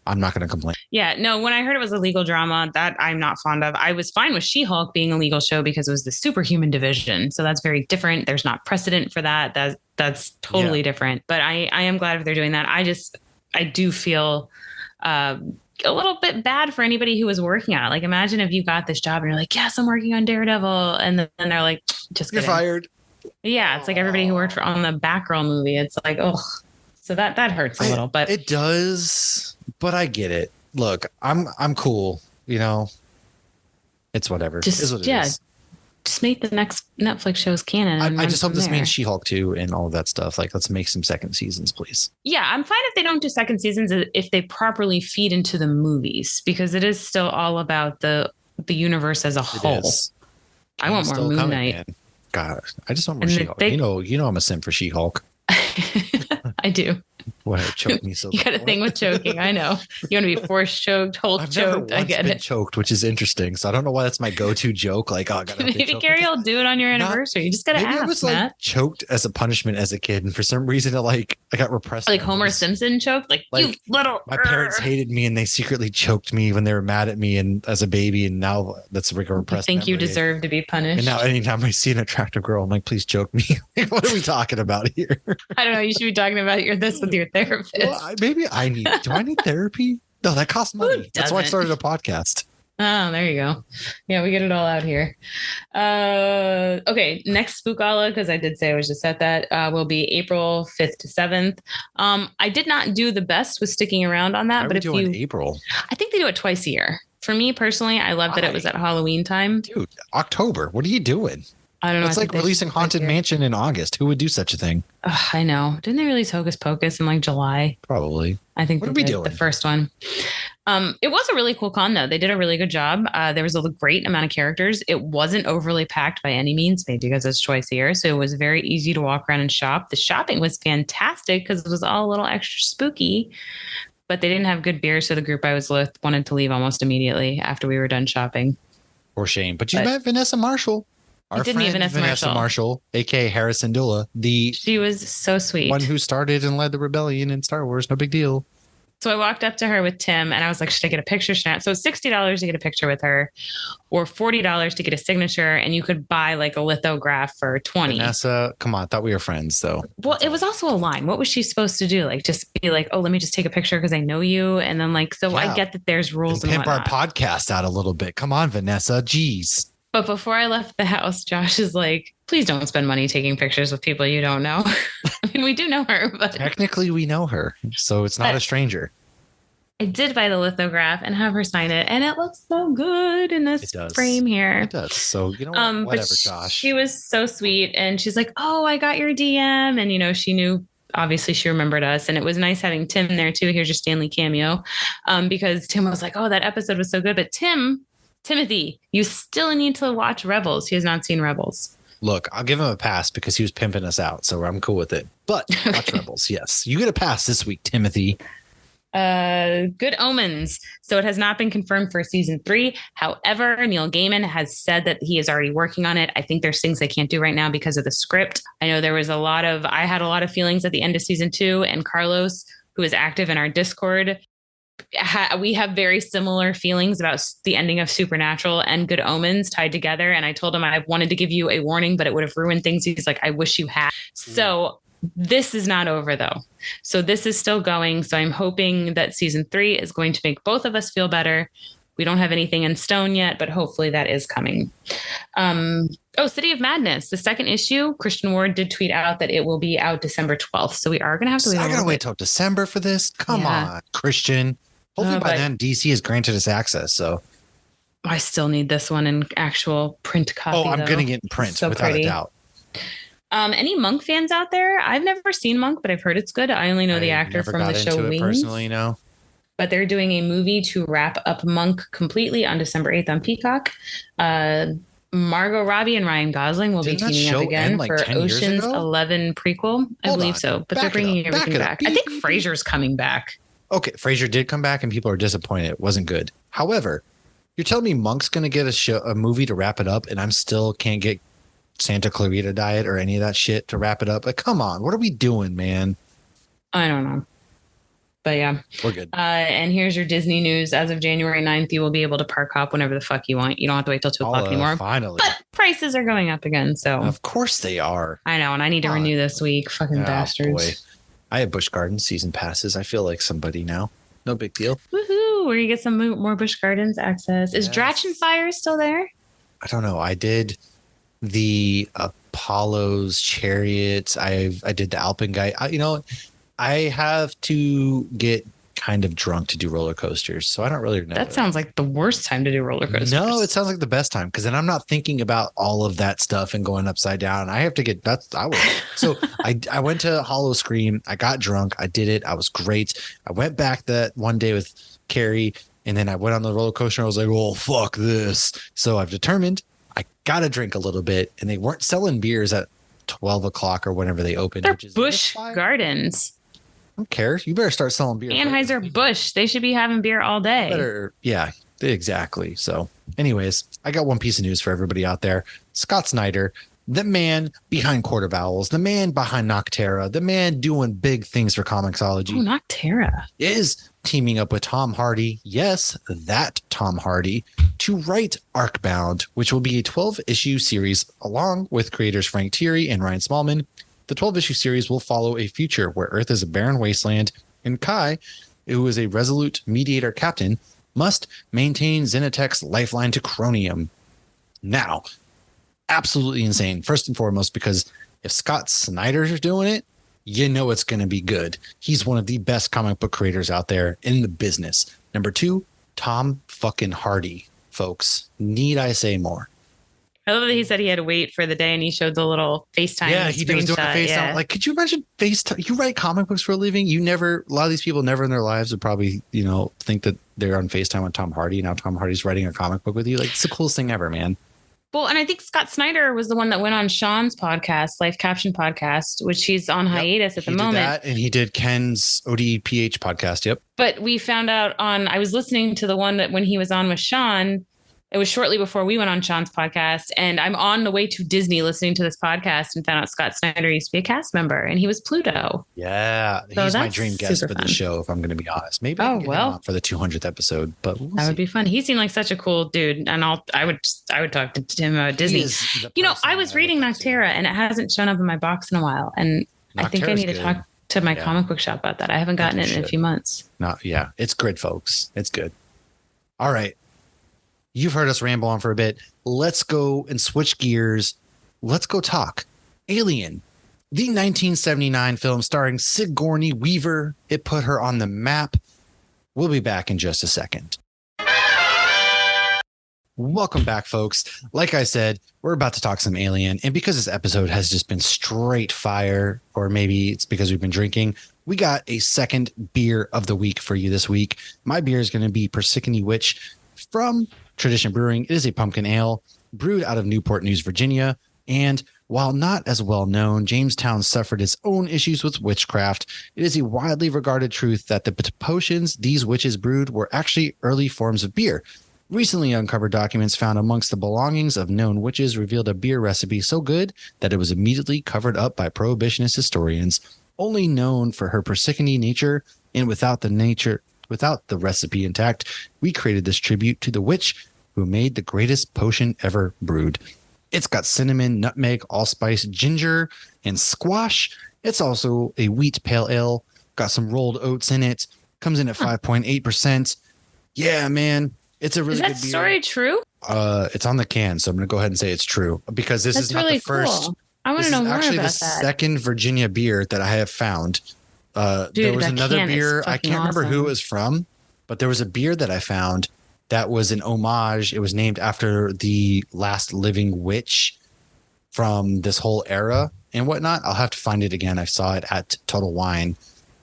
A: I'm not going to complain. Yeah,
B: no, when I heard it was a legal drama, that I'm not fond of. I was fine with She-Hulk being a legal show because it was the superhuman division. So that's very different. There's not precedent for that. That's totally different. But I am glad if they're doing that. I do feel a little bit bad for anybody who was working on it. Like, imagine if you got this job and you're like, yes, I'm working on Daredevil. And then they're like, just
A: you're fired.
B: Yeah. It's like everybody who worked on the Batgirl movie. It's like, oh, so that hurts a little, but
A: it does, but I get it. Look, I'm cool. You know, it's whatever. It is what it is.
B: Just make the next Netflix shows canon.
A: I just hope this means She-Hulk too and all of that stuff. Like, let's make some second seasons, please.
B: Yeah, I'm fine if they don't do second seasons if they properly feed into the movies, because it is still all about the universe as a whole. I want more Moon Knight. Man.
A: God, I just want more She-Hulk. You know, I'm a simp for She-Hulk.
B: I do.
A: What, choke me so
B: you got a thing with choking. I know you want to be force choked, Hulk choked. I get it.
A: Choked, which is interesting. So I don't know why that's my go-to joke. Like, oh, I gotta
B: maybe Gary will do it on your anniversary. You just gotta ask. I was
A: like choked as a punishment as a kid, and for some reason, I got repressed.
B: Like Homer Simpson choked. Like you little.
A: My parents hated me, and they secretly choked me when they were mad at me, and as a baby. And now that's like a repressed.
B: I think you deserve to be punished.
A: And now, anytime I see an attractive girl, I'm like, please choke me. What are we talking about here?
B: I don't know. You should be talking about this with your therapist.
A: Well, maybe do I need therapy? No, that costs money. That's why I
B: doesn't?
A: started a podcast.
B: Oh, there you go. Yeah, we get it all out here. Okay, next Spookala, because I did say I was just at that, will be April 5th to 7th. I did not do the best with sticking around on that,
A: Why are
B: but
A: we
B: if
A: doing
B: you,
A: April?
B: I think they do it twice a year. For me personally, I love that it was
A: Why?
B: at Halloween time.
A: Dude, October. What are you doing?
B: I don't know.
A: That's
B: I
A: like
B: think they
A: releasing
B: should do it twice a
A: Haunted
B: year.
A: Mansion in August. Who would do such a thing?
B: Ugh, I know. Didn't they release Hocus Pocus in like July?
A: Probably.
B: I think
A: What
B: they
A: are we
B: did,
A: doing?
B: the first one. It was a really cool con though. They did a really good job. There was a great amount of characters. It wasn't overly packed by any means, maybe because it's twice a year. So it was very easy to walk around and shop. The shopping was fantastic because it was all a little extra spooky, but they didn't have good beer. So the group I was with wanted to leave almost immediately after we were done shopping.
A: For shame. But you
B: But-
A: met Vanessa Marshall. Our
B: did meet
A: friend
B: Vanessa
A: Marshall, aka Harrison Dula, the
B: She was so sweet.
A: one who started and led the rebellion in Star Wars. No big deal.
B: So I walked up to her with Tim and I was like, should I get a picture? Should I? So it's $60 to get a picture with her or $40 to get a signature. And you could buy like a lithograph for 20.
A: Vanessa, come on. I thought we were friends, though.
B: Well, it was also a line. What was she supposed to do? Like just be like, oh, let me just take a picture because I know you. And then like, so
A: Yeah.
B: I get that there's rules
A: And
B: and
A: pimp our
B: whatnot.
A: podcast out a little bit. Come on, Vanessa. Jeez.
B: But before I left the house, Josh is like, please don't spend money taking pictures with people you don't know. I mean, we do know her, but
A: Technically, we know her, so it's not
B: But-
A: a stranger.
B: I did buy the lithograph and have her sign it. And it looks so good in
A: It
B: this
A: does.
B: frame here.
A: It does. So, you know what? Whatever,
B: but
A: Josh.
B: she was so sweet. And she's like, oh, I got your DM. And, you know, she knew, obviously she remembered us. And it was nice having Tim there too. Here's your Stanley cameo. Because Tim was like, oh, that episode was so good. But Timothy, you still need to watch Rebels. He has not seen Rebels.
A: Look, I'll give him a pass because he was pimping us out. So I'm cool with it. But watch Rebels. Yes. You get a pass this week, Timothy.
B: Good Omens. So it has not been confirmed for season 3. However, Neil Gaiman has said that he is already working on it. I think there's things they can't do right now because of the script. I know I had a lot of feelings at the end of season 2, and Carlos, who is active in our Discord, we have very similar feelings about the ending of Supernatural and Good Omens tied together. And I told him I wanted to give you a warning, but it would have ruined things. He's like, I wish you had. So this is not over though. So this is still going. So I'm hoping that season 3 is going to make both of us feel better. We don't have anything in stone yet, but hopefully that is coming. City of Madness, the second issue. Christian Ward did tweet out that it will be out December 12th. So we are going to have to wait.
A: I gotta wait till December for this. Come on, Christian. Hopefully by then DC has granted us access. So
B: I still need this one in actual print copy.
A: I'm gonna get in print without a doubt.
B: Any Monk fans out there? I've never seen Monk, but I've heard it's good. I only know the actor from the show Wings.
A: Personally, no.
B: But they're doing a movie to wrap up Monk completely on December 8th on Peacock. Margot Robbie and Ryan Gosling will be teaming up again for Ocean's 11 prequel. I believe so, but they're bringing everything back. I think Frasier's coming back.
A: Okay, Frasier did come back, and people are disappointed. It wasn't good. However, you're telling me Monk's going to get a movie to wrap it up, and I'm still can't get Santa Clarita Diet or any of that shit to wrap it up? Like, come on, what are we doing, man?
B: I don't know. But yeah,
A: we're good.
B: And here's your Disney news. As of January 9th, you will be able to park hop whenever the fuck you want. You don't have to wait till 2 o'clock anymore.
A: Finally.
B: But prices are going up again. So
A: of course they are.
B: I know. And I need to renew this week. Fucking bastards.
A: Boy. I have Busch Gardens season passes. I feel like somebody now. No big deal.
B: Woohoo. We're going to get some more Busch Gardens access. Is Dratch Fire still there?
A: I don't know. I did the Apollo's Chariots. I did the Alpenguy. I have to get kind of drunk to do roller coasters, so I don't really know.
B: That sounds like the worst time to do roller coasters.
A: No, it sounds like the best time because then I'm not thinking about all of that stuff and going upside down. I have to get So I went to Hollow Scream. I got drunk. I did it. I was great. I went back that one day with Carrie, and then I went on the roller coaster. And I was like, "Oh fuck this!" So I've determined I gotta drink a little bit, and they weren't selling beers at 12 o'clock or whenever they opened.
B: They're Busch Gardens.
A: I don't care. You better start selling beer.
B: Anheuser-Busch. They should be having beer all day.
A: Yeah, exactly. So anyways, I got one piece of news for everybody out there. Scott Snyder, the man behind Court of Owls, the man behind Noctera, the man doing big things for Comixology.
B: Oh, Noctera.
A: Is teaming up with Tom Hardy. Yes, that Tom Hardy to write Arcbound, which will be a 12-issue series along with creators Frank Thierry and Ryan Smallman. The 12-issue series will follow a future where Earth is a barren wasteland, and Kai, who is a resolute mediator captain, must maintain Xenotech's lifeline to Chromium. Now, absolutely insane. First and foremost, because if Scott Snyder's doing it, you know it's going to be good. He's one of the best comic book creators out there in the business. Number 2, Tom fucking Hardy, folks. Need I say more?
B: I love that he said he had to wait for the day and he showed the little FaceTime.
A: Yeah, he was doing a FaceTime.
B: Yeah.
A: Like, could you imagine FaceTime? You write comic books for a living. A lot of these people never in their lives would probably, think that they're on FaceTime with Tom Hardy. Now Tom Hardy's writing a comic book with you. Like, it's the coolest thing ever, man.
B: Well, and I think Scott Snyder was the one that went on Sean's podcast, Life Caption podcast, which he's on hiatus at the moment.
A: That, and he did Ken's ODPH podcast. Yep.
B: But we found out I was listening to the one that when he was on with Sean, it was shortly before we went on Sean's podcast. And I'm on the way to Disney listening to this podcast and found out Scott Snyder used to be a cast member and he was Pluto.
A: Yeah. So he's my dream guest for the show, if I'm going to be honest. Maybe I can get him on for the 200th episode, but
B: that would be fun. He seemed like such a cool dude. And I would talk to him about Disney. I was reading Noctera and it hasn't shown up in my box in a while. And I think I need to talk to my comic book shop about that. I haven't gotten it in a few months.
A: Yeah. It's good, folks. It's good. All right. You've heard us ramble on for a bit. Let's go and switch gears. Let's go talk Alien, the 1979 film starring Sigourney Weaver. It put her on the map. We'll be back in just a second. Welcome back, folks. Like I said, we're about to talk some Alien. And because this episode has just been straight fire, or maybe it's because we've been drinking, we got a second beer of the week for you this week. My beer is going to be Persiccone Witch from Tradition Brewing. It is a pumpkin ale brewed out of Newport News, Virginia. And while not as well known, Jamestown suffered its own issues with witchcraft. It is a widely regarded truth that the potions these witches brewed were actually early forms of beer. Recently uncovered documents found amongst the belongings of known witches revealed a beer recipe so good that it was immediately covered up by prohibitionist historians. Only known for her Persiccone nature, and without the recipe intact, we created this tribute to the witch who made the greatest potion ever brewed. It's got cinnamon, nutmeg, allspice, ginger, and squash. It's also a wheat pale ale. Got some rolled oats in it. Comes in at 5.8%. Yeah, man. It's a really good beer. Is that
B: story true?
A: It's on the can, so I'm going to go ahead and say it's true because this is not the first.
B: Cool. I want to know more about that. This is actually
A: the second Virginia beer that I have found.
B: Dude,
A: there was another beer. I can't remember who it was from, but there was a beer that I found that was an homage. It was named after the last living witch from this whole era and whatnot. I'll have to find it again. I saw it at Total Wine,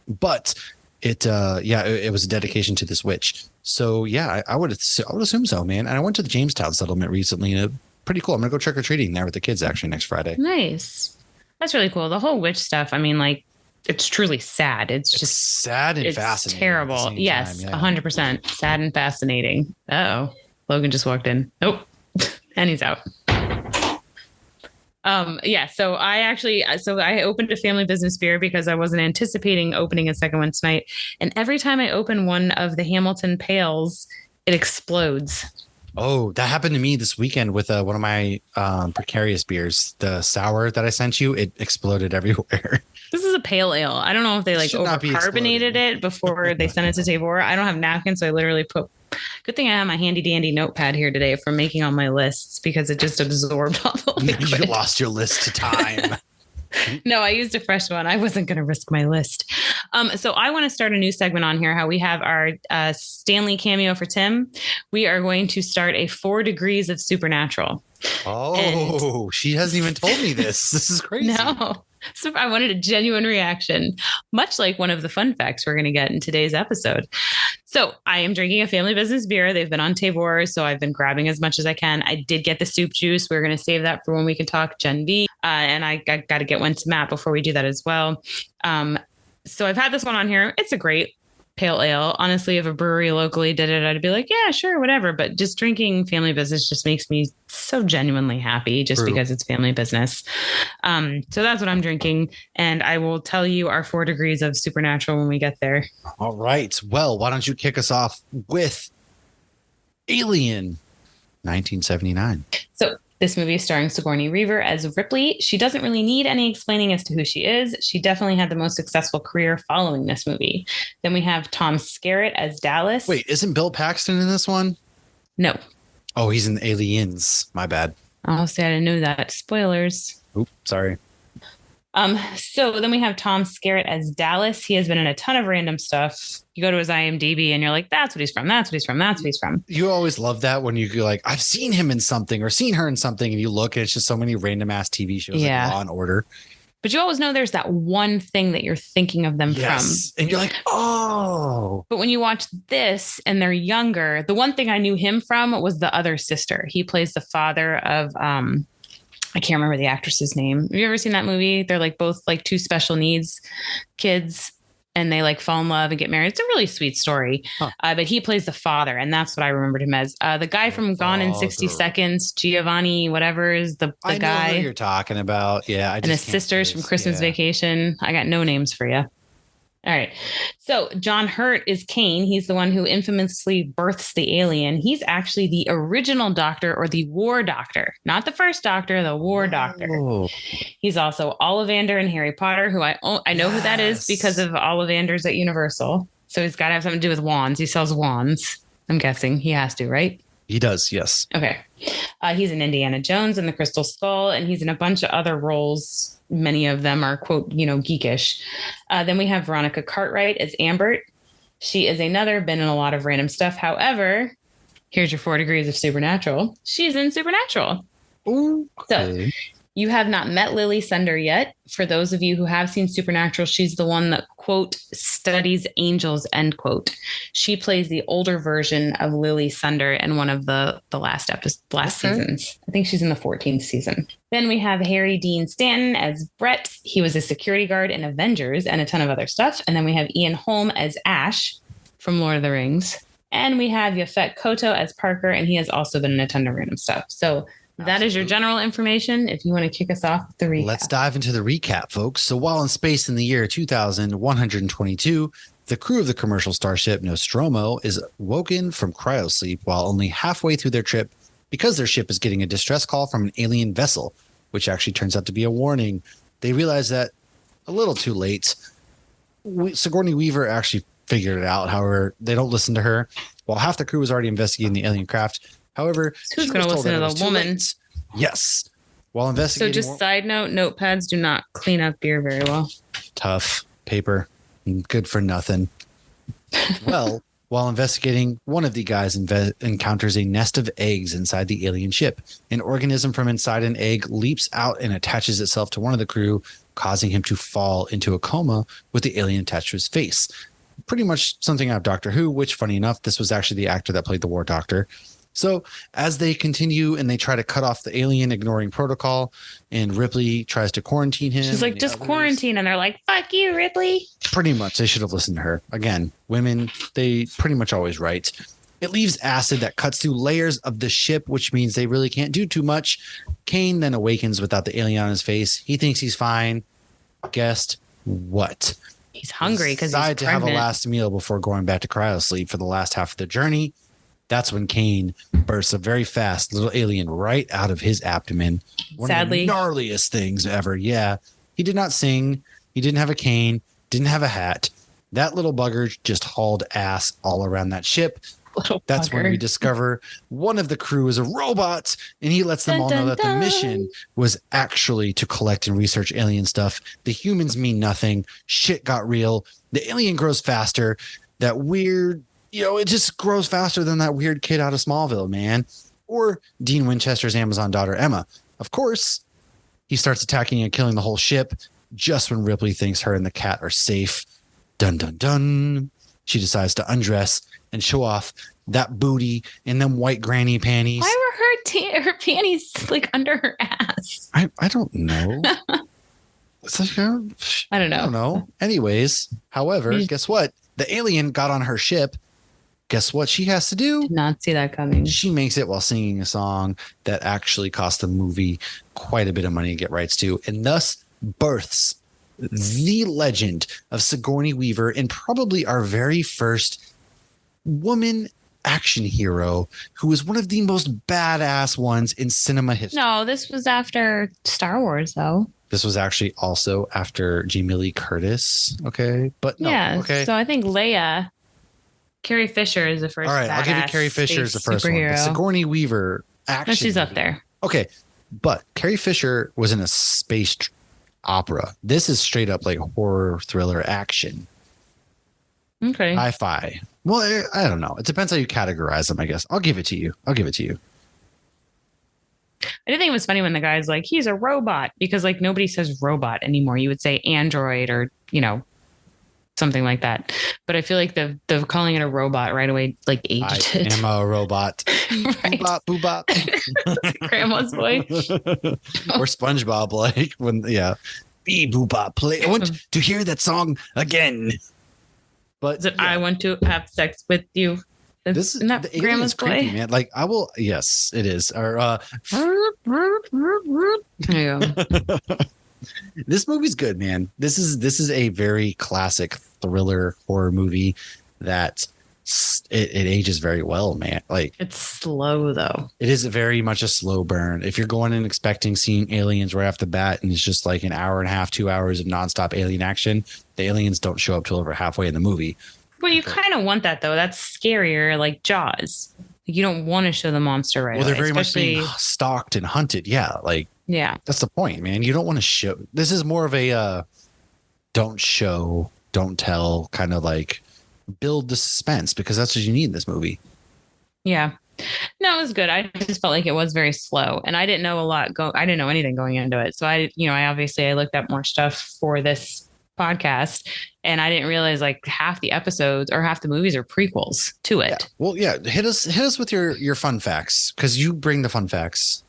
A: but it was a dedication to this witch. So yeah, I would assume so, man. And I went to the Jamestown settlement recently, and pretty cool. I'm gonna go trick or treating there with the kids actually next Friday.
B: Nice, that's really cool. The whole witch stuff. I mean, like, it's truly sad. It's just
A: sad and fascinating.
B: Terrible. Yes, 100% sad and fascinating. Oh, Logan just walked in. Nope, and he's out. So I opened a family business beer because I wasn't anticipating opening a second one tonight. And every time I open one of the Hamilton Pales, it explodes.
A: Oh, that happened to me this weekend with one of my precarious beers. The sour that I sent you, it exploded everywhere.
B: This is a pale ale. I don't know if they overcarbonated it before they sent it to Tabor. I don't have napkins, so I literally good thing I have my handy dandy notepad here today for making all my lists because it just absorbed all the liquid.
A: You lost your list to time.
B: No, I used a fresh one. I wasn't going to risk my list. So I want to start a new segment on here, how we have our Stanley cameo for Tim. We are going to start a 4 degrees of supernatural.
A: Oh, she hasn't even told me this. This is crazy.
B: No. So I wanted a genuine reaction, much like one of the fun facts we're going to get in today's episode. So I am drinking a family business beer. They've been on Tabor, so I've been grabbing as much as I can. I did get the soup juice. We're going to save that for when we can talk Gen V. And I got to get one to Matt before we do that as well. So I've had this one on here. It's a great pale ale. Honestly, if a brewery locally did it, I'd be like, yeah, sure, whatever. But just drinking family business just makes me so genuinely happy just because it's family business. So that's what I'm drinking. And I will tell you our 4 degrees of supernatural when we get there.
A: All right. Well, why don't you kick us off with Alien 1979?
B: So This movie is starring Sigourney Weaver as Ripley. She doesn't really need any explaining as to who she is. She definitely had the most successful career following this movie. Then we have Tom Skerritt as Dallas.
A: Wait, isn't Bill Paxton in this one?
B: No.
A: Oh, he's in Aliens. My bad.
B: Oh, see, I didn't know that. Spoilers.
A: Oops, sorry.
B: So then we have Tom Skerritt as Dallas. He has been in a ton of random stuff. You go to his IMDb and you're like, that's what he's from. That's what he's from. That's what he's from.
A: You always love that when you're like, I've seen him in something or seen her in something, and you look and it's just so many random ass TV shows like Law and Order.
B: But you always know there's that one thing that you're thinking of them from.
A: And you're like, oh.
B: But when you watch this and they're younger, the one thing I knew him from was The Other Sister. He plays the father of I can't remember the actress's name. Have you ever seen that movie? They're like both like two special needs kids and they like fall in love and get married. It's a really sweet story. But he plays the father. And that's what I remembered him as. The guy from Gone in 60 Seconds, Giovanni, whatever is the guy.
A: I know who you're talking about. Yeah.
B: And his sisters from Christmas Vacation. I got no names for you. All right. So John Hurt is Kane. He's the one who infamously births the alien. He's actually the original doctor or the war doctor, not the first doctor, the war doctor. He's also Ollivander in Harry Potter, who I know who that is because of Ollivanders at Universal. So he's got to have something to do with wands. He sells wands. I'm guessing he has to, right?
A: He does. Yes.
B: Okay. He's in Indiana Jones and the Crystal Skull, and he's in a bunch of other roles. Many of them are, quote, geekish. Then we have Veronica Cartwright as Ambert. She is been in a lot of random stuff. However, here's your 4 degrees of Supernatural. She's in Supernatural.
A: Ooh,
B: So
A: okay.
B: you have not met Lily Sunder yet. For those of you who have seen Supernatural, she's the one that, quote, studies angels, end quote. She plays the older version of Lily Sunder in one of the last seasons. I think she's in the 14th season. Then we have Harry Dean Stanton as Brett. He was a security guard in Avengers and a ton of other stuff. And then we have Ian Holm as Ash from Lord of the Rings. And we have Yaphet Kotto as Parker, and he has also been in a ton of random stuff. So that is your general information. If you want to kick us off with the recap.
A: Let's dive into the recap, folks. So while in space in the year 2122, the crew of the commercial starship Nostromo is woken from cryosleep while only halfway through their trip because their ship is getting a distress call from an alien vessel, which actually turns out to be a warning. They realize that a little too late. Sigourney Weaver actually figured it out. However, they don't listen to her. While half the crew was already investigating the alien craft, however,
B: who's going to listen to the woman?
A: Yes. While investigating.
B: So just side note, notepads do not clean up beer very well.
A: Tough paper. Good for nothing. Well, while investigating, one of the guys encounters a nest of eggs inside the alien ship. An organism from inside an egg leaps out and attaches itself to one of the crew, causing him to fall into a coma with the alien attached to his face. Pretty much something out of Doctor Who, which, funny enough, this was actually the actor that played the War Doctor. So as they continue and they try to cut off the alien, ignoring protocol, and Ripley tries to quarantine him.
B: She's like, just quarantine. And they're like, fuck you, Ripley.
A: Pretty much. They should have listened to her. Again, women, they pretty much always right. It leaves acid that cuts through layers of the ship, which means they really can't do too much. Kane then awakens without the alien on his face. He thinks he's fine. Guessed what?
B: He's hungry because he's pregnant.
A: To have a last meal before going back to cryosleep for the last half of the journey. That's when Kane bursts a very fast little alien right out of his abdomen.
B: Sadly.
A: One of the gnarliest things ever. Yeah. He did not sing. He didn't have a cane. Didn't have a hat. That little bugger just hauled ass all around that ship. That's when we discover one of the crew is a robot, and he lets them all know that the mission was actually to collect and research alien stuff. The humans mean nothing. Shit got real. The alien grows faster. That weird, it just grows faster than that weird kid out of Smallville, man. Or Dean Winchester's Amazon daughter, Emma. Of course, he starts attacking and killing the whole ship just when Ripley thinks her and the cat are safe. Dun, dun, dun. She decides to undress and show off that booty and them white granny panties.
B: Why were her panties like under her ass?
A: I don't know. It's like,
B: I don't know.
A: Anyways, however, guess what? The alien got on her ship. Guess what she has to do?
B: Did not see that coming.
A: She makes it while singing a song that actually cost the movie quite a bit of money to get rights to, and thus births the legend of Sigourney Weaver and probably our very first woman action hero who was one of the most badass ones in cinema history.
B: No, this was after Star Wars, though.
A: This was actually also after Jamie Lee Curtis. Okay. But no.
B: Yeah.
A: Okay.
B: So I think Leia, Carrie Fisher is the first.
A: All right. I'll give you Carrie Fisher as the first superhero. One. The Sigourney Weaver action.
B: No, she's up there.
A: Okay. But Carrie Fisher was in a space opera. This is straight up like horror, thriller, action.
B: Okay.
A: Sci-fi. Well, I don't know. It depends how you categorize them, I guess. I'll give it to you. I
B: did think it was funny when the guy's like, he's a robot, because like nobody says robot anymore. You would say android or, something like that. But I feel like the calling it a robot right away, like aged it.
A: I am a robot.
B: Right.
A: Boobop, boobop.
B: Grandma's voice.
A: Or SpongeBob, like when, yeah. Be boobop, play. I want to hear that song again. But
B: yeah. I want to have sex with you.
A: This is not Grandma's creepy, man. Like I will. Yes, it is. Or
B: yeah.
A: This movie's good, man. This is a very classic thriller horror movie that it ages very well, man. Like
B: it's slow though.
A: It is very much a slow burn. If you're going in expecting seeing aliens right off the bat and it's just like an hour and a half, 2 hours of nonstop alien action, the aliens don't show up till over halfway in the movie.
B: Well, you kind of want that though. That's scarier, like Jaws. You don't want to show the monster right away.
A: Well, they're very much being stalked and hunted. Yeah, like
B: yeah,
A: that's the point, man. You don't want to show. This is more of a don't show, don't tell, kind of like build the suspense, because that's what you need in this movie.
B: Yeah. No, it was good. I just felt like it was very slow, and I didn't know a lot. I didn't know anything going into it, so I looked up more stuff for this podcast, and I didn't realize like half the episodes or half the movies are prequels to it.
A: Yeah. Well, yeah, hit us with your fun facts, because you bring the fun facts.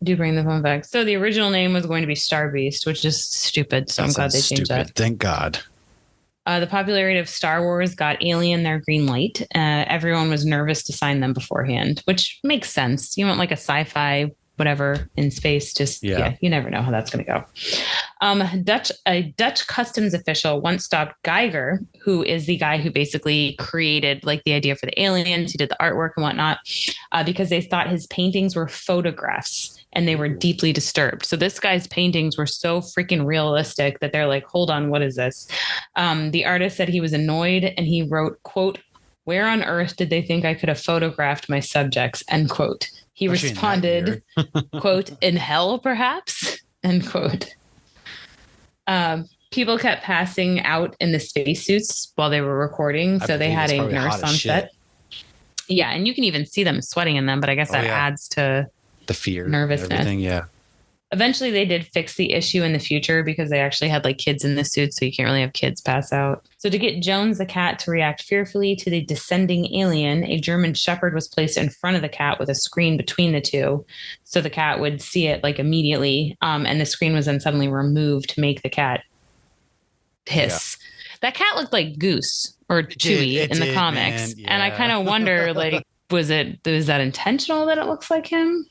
B: Do bring the fun facts. So the original name was going to be Star Beast, which is stupid. So I'm glad they changed that.
A: Thank God.
B: The popularity of Star Wars got Alien their green light. Everyone was nervous to sign them beforehand, which makes sense. You want like a sci-fi whatever in space. Just you never know how that's going to go. A Dutch customs official once stopped Geiger, who is the guy who basically created like the idea for the aliens. He did the artwork and whatnot, because they thought his paintings were photographs and they were deeply disturbed. So this guy's paintings were so freaking realistic that they're like, hold on, what is this? The artist said he was annoyed and he wrote, quote, "Where on earth did they think I could have photographed my subjects?" End quote. He responded, quote, "In hell, perhaps," end quote. People kept passing out in the spacesuits while they were recording. So they had a nurse on set. Yeah. And you can even see them sweating in them, but I guess that adds to
A: the fear,
B: nervousness.
A: Everything, yeah.
B: Eventually they did fix the issue in the future because they actually had like kids in the suit. So you can't really have kids pass out. So to get Jones the cat to react fearfully to the descending alien, a German shepherd was placed in front of the cat with a screen between the two. So the cat would see it like immediately. And the screen was then suddenly removed to make the cat hiss. Yeah. That cat looked like Goose or Chewie in the comics. Yeah. And I kind of wonder, like, was that intentional that it looks like him?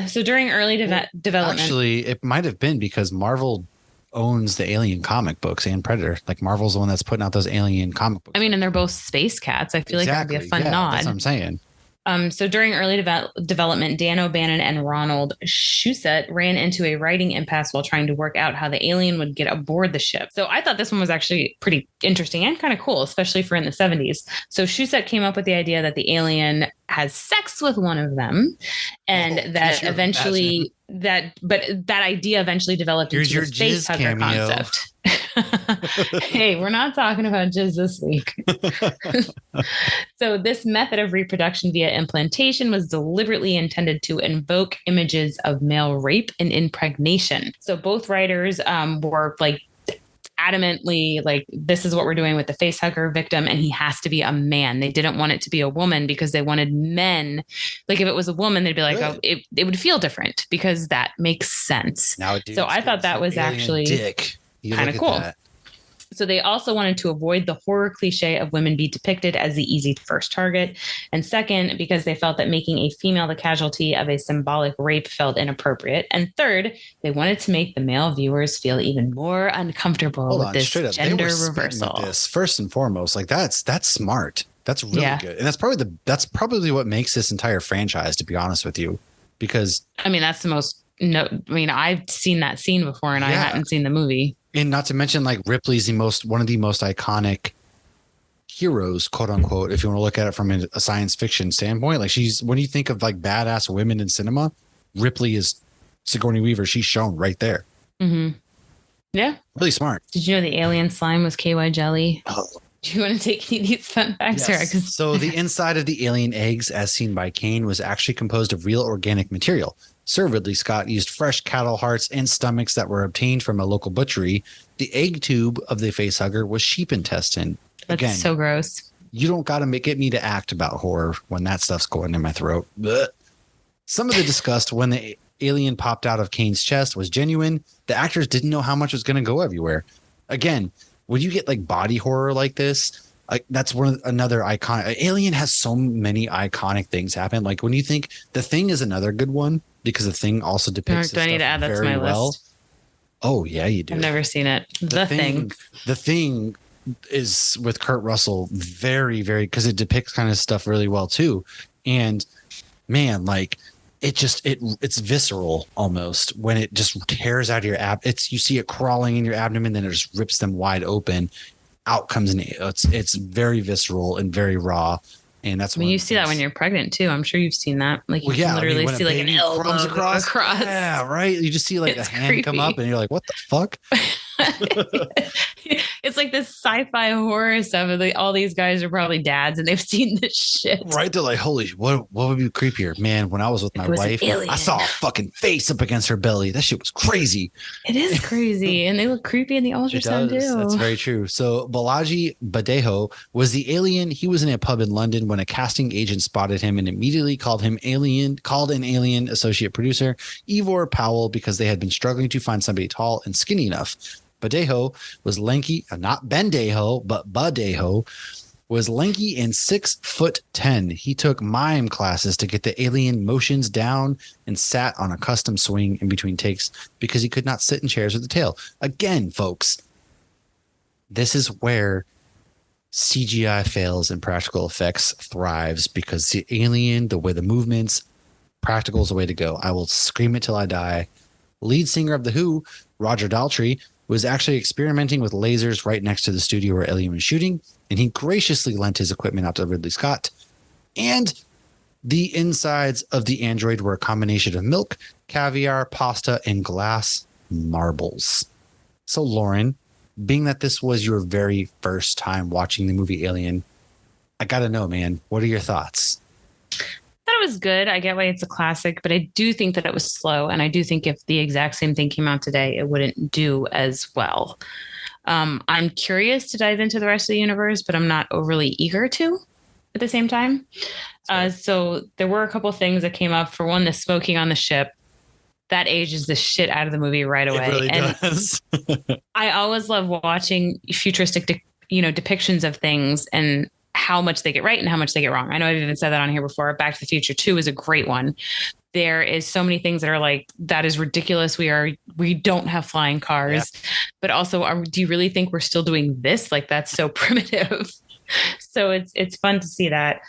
B: So during early development,
A: actually, it might have been because Marvel owns the Alien comic books and Predator. Like Marvel's the one that's putting out those Alien comic books.
B: I mean, and they're both space cats. I feel like that would be a fun nod.
A: That's what I'm saying.
B: So during early development, Dan O'Bannon and Ronald Shusett ran into a writing impasse while trying to work out how the alien would get aboard the ship. So I thought this one was actually pretty interesting and kind of cool, especially for in the 70s. So Shusett came up with the idea that the alien has sex with one of them, and that eventually that idea eventually developed into a space hugger concept. Hey, we're not talking about jizz this week. So this method of reproduction via implantation was deliberately intended to invoke images of male rape and impregnation. So both writers were like adamantly like, this is what we're doing with the face hugger victim, and he has to be a man. They didn't want it to be a woman because they wanted men. Like if it was a woman, they'd be like, oh, it would feel different because that makes sense. So I thought that was actually kind of cool. That. So they also wanted to avoid the horror cliche of women be depicted as the easy first target. And second, because they felt that making a female the casualty of a symbolic rape felt inappropriate. And third, they wanted to make the male viewers feel even more uncomfortable with this gender reversal.
A: This first and foremost, like that's smart. That's really good. And that's probably what makes this entire franchise, to be honest with you, because
B: I mean, that's the most I've seen that scene before and I hadn't seen the movie.
A: And not to mention, like, Ripley's one of the most iconic heroes, quote unquote, if you want to look at it from a science fiction standpoint. Like, when you think of like badass women in cinema, Ripley is Sigourney Weaver. She's shown right there.
B: Mm-hmm. Yeah.
A: Really smart.
B: Did you know the alien slime was KY jelly?
A: Oh.
B: Do you want to take any of these fun facts?
A: Yes. So the inside of the alien eggs, as seen by Kane, was actually composed of real organic material. Sir Ridley Scott used fresh cattle hearts and stomachs that were obtained from a local butchery. The egg tube of the facehugger was sheep intestine.
B: That's so gross.
A: You don't got to get me to act about horror when that stuff's going in my throat. Blech. Some of the disgust when the alien popped out of Kane's chest was genuine. The actors didn't know how much was going to go everywhere. Again, when you get like body horror like this, like that's another iconic. Alien has so many iconic things happen. Like when you think The Thing is another good one because The Thing also depicts.
B: Do I need to add that to my list?
A: Oh yeah, you do.
B: I've never seen it. The Thing.
A: The Thing is with Kurt Russell, very, very, because it depicts kind of stuff really well too. And man, like it's visceral almost when it just tears out of your you see it crawling in your abdomen, then it just rips them wide open. Out comes it's very visceral and very raw. And that's when
B: you see that when you're pregnant too. I'm sure you've seen that. Like you can literally see like an elbow across.
A: Yeah, right. You just see like a hand come up and you're like, what the fuck?
B: It's like this sci-fi horror stuff. And all these guys are probably dads and they've seen this shit.
A: Right. They're like, holy, what would be creepier? Man, when I was with my wife, I saw a fucking face up against her belly. That shit was crazy.
B: It is crazy. And they look creepy in the ultrasound too.
A: That's very true. So Balaji Badejo was the alien. He was in a pub in London when a casting agent spotted him and immediately called an alien associate producer, Ivor Powell, because they had been struggling to find somebody tall and skinny enough. Badejo was lanky, not Bendejo, but Badejo was lanky and 6'10". He took mime classes to get the alien motions down and sat on a custom swing in between takes because he could not sit in chairs with the tail. Again, folks, this is where CGI fails and practical effects thrives because the alien, the way the movements, practical is the way to go. I will scream it till I die. Lead singer of The Who, Roger Daltrey, was actually experimenting with lasers right next to the studio where Alien was shooting, and he graciously lent his equipment out to Ridley Scott. And the insides of the android were a combination of milk, caviar, pasta, and glass marbles. So, Lauren, being that this was your very first time watching the movie Alien, I gotta know, man, what are your thoughts?
B: It was good. I get why it's a classic, but I do think that it was slow. And I do think if the exact same thing came out today, it wouldn't do as well. I'm curious to dive into the rest of the universe, but I'm not overly eager to at the same time. So there were a couple things that came up. For one, the smoking on the ship. That ages the shit out of the movie right away.
A: It really does.
B: I always love watching futuristic, depictions of things and how much they get right and how much they get wrong. I know I've even said that on here before. Back to the Future 2 is a great one. There is so many things that are like, that is ridiculous. We don't have flying cars, but also do you really think we're still doing this? Like, that's so primitive. So it's fun to see that.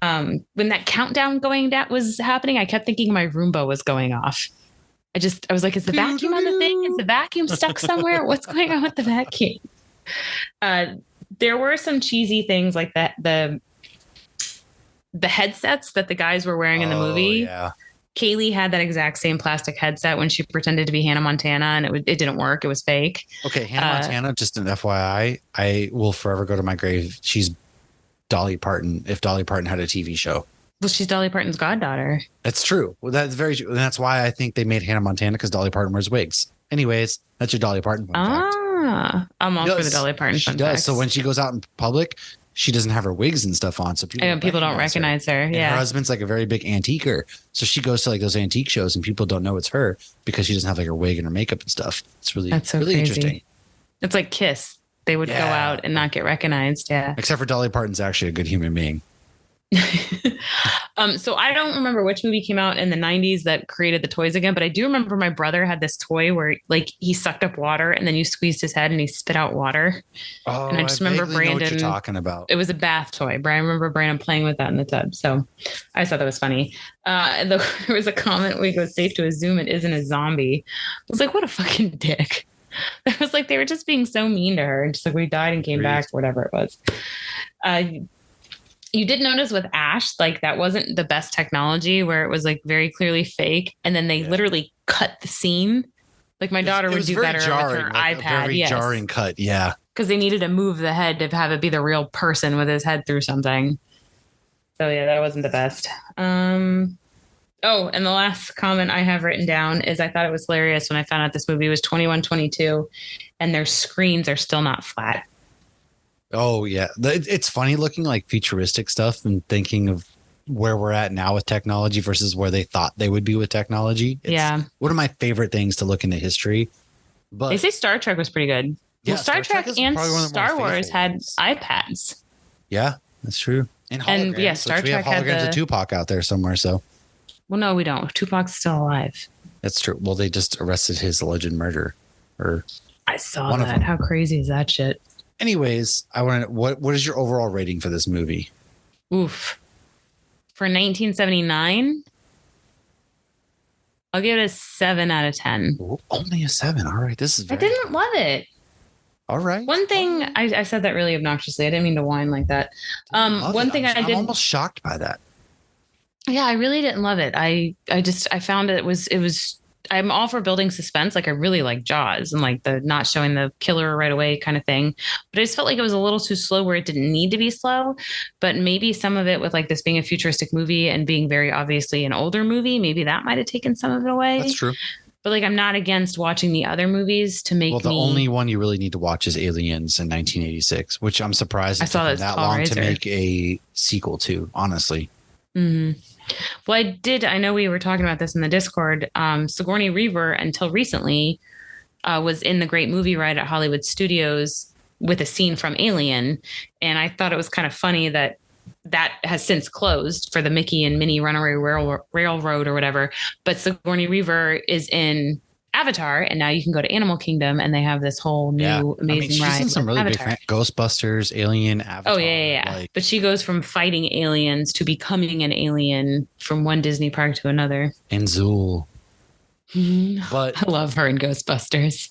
B: When that countdown going down was happening, I kept thinking my Roomba was going off. I was like, is the vacuum on the thing? Is the vacuum stuck somewhere? What's going on with the vacuum? There were some cheesy things like that. The headsets that the guys were wearing in the movie.
A: Yeah.
B: Kaylee had that exact same plastic headset when she pretended to be Hannah Montana, and it didn't work. It was fake.
A: Okay, Hannah Montana, just an FYI, I will forever go to my grave. She's Dolly Parton, if Dolly Parton had a TV show.
B: Well, she's Dolly Parton's goddaughter.
A: That's true. Well, that's very true. And that's why I think they made Hannah Montana, because Dolly Parton wears wigs. Anyways, that's your Dolly Parton fun fact.
B: I'm all for the Dolly Parton fun facts.
A: So when she goes out in public, she doesn't have her wigs and stuff on. So
B: people don't recognize her.
A: And
B: yeah.
A: Her husband's like a very big antiquer. So she goes to like those antique shows and people don't know it's her because she doesn't have like her wig and her makeup and stuff. It's really crazy. Interesting.
B: It's like Kiss. They would go out and not get recognized. Yeah.
A: Except for Dolly Parton's actually a good human being.
B: So I don't remember which movie came out in the 90s that created the toys again, but I do remember my brother had this toy where like he sucked up water and then you squeezed his head and he spit out water. And
A: Oh,
B: I
A: I
B: just remember
A: vaguely know what you're
B: Brandon,
A: talking about.
B: it was a bath toy, but I remember Brandon playing with that in the tub. So I just thought that was funny. There was a comment we go safe to assume it isn't a zombie. I was like, what a fucking dick. It was like they were just being so mean to her and just like we died and came back, or whatever it was. You did notice with Ash, like that wasn't the best technology where it was like very clearly fake. And then they literally cut the scene. Like my daughter would do better
A: jarring,
B: with her
A: like
B: iPad.
A: A very jarring cut. Yeah.
B: Because they needed to move the head to have it be the real person with his head through something. So yeah, that wasn't the best. Oh, and the last comment I have written down is I thought it was hilarious when I found out this movie was 2122 and their screens are still not flat.
A: Oh yeah, it's funny looking like futuristic stuff and thinking of where we're at now with technology versus where they thought they would be with technology. It's one of my favorite things to look into history. But
B: they say Star Trek was pretty good.
A: Yeah,
B: well, Star Trek and Star Wars had iPads.
A: Yeah, that's true.
B: And yeah, Star Trek had
A: holograms of Tupac out there somewhere. So,
B: well, no, we don't. Tupac's still alive.
A: That's true. Well, they just arrested his alleged murder.
B: I saw that. How crazy is that shit?
A: Anyways, I want to. What is your overall rating for this movie?
B: Oof. For 1979, I'll give it a 7 out of 10.
A: Ooh, only a 7. All right, this is.
B: I didn't love it.
A: All right.
B: One thing I said that really obnoxiously. I didn't mean to whine like that. One thing I did.
A: I'm almost shocked by that.
B: Yeah, I really didn't love it. I found it was. I'm all for building suspense. Like I really like Jaws and like the not showing the killer right away kind of thing. But I just felt like it was a little too slow where it didn't need to be slow. But maybe some of it with like this being a futuristic movie and being very obviously an older movie, maybe that might have taken some of it away.
A: That's true.
B: But like I'm not against watching the other movies to make.
A: Well, the only one you really need to watch is Aliens in 1986, which I'm surprised it took that long to make a sequel to. Honestly.
B: Mm-hmm. Well, I know we were talking about this in the Discord. Sigourney Weaver, until recently, was in the Great Movie Ride at Hollywood Studios with a scene from Alien. And I thought it was kind of funny that has since closed for the Mickey and Minnie Runaway Railroad or whatever. But Sigourney Weaver is in Avatar, and now you can go to Animal Kingdom, and they have this whole new amazing ride.
A: She's in some really
B: Avatar.
A: big Ghostbusters, Alien, Avatar.
B: Oh yeah. But she goes from fighting aliens to becoming an alien from one Disney park to another.
A: And Zool. But
B: I love her in Ghostbusters.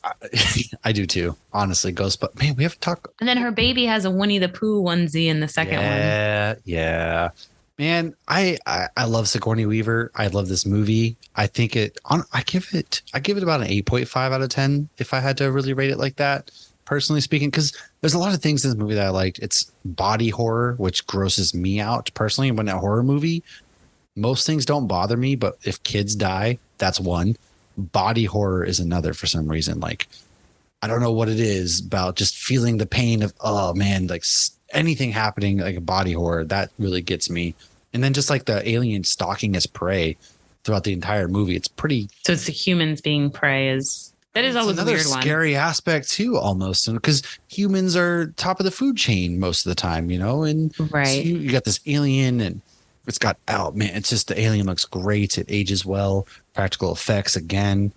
A: I do too. Honestly, Ghostbusters. Man, we have to talk.
B: And then her baby has a Winnie the Pooh onesie in the second one.
A: Yeah. Man, I love Sigourney Weaver. I love this movie. I think I give it about an 8.5 out of 10 if I had to really rate it like that, personally speaking, because there's a lot of things in this movie that I liked. It's body horror, which grosses me out personally. When a horror movie, most things don't bother me, but if kids die, that's one. Body horror is another for some reason. Like, I don't know what it is about just feeling the pain of, oh man, like anything happening, like a body horror, that really gets me. And then just like the alien stalking its prey throughout the entire movie, it's pretty.
B: So it's the humans being prey that is always
A: another
B: a weird one.
A: Scary aspect too, almost, because humans are top of the food chain most of the time, and
B: right.
A: So you got this alien, and it's got it's just the alien looks great. It ages well. Practical effects again.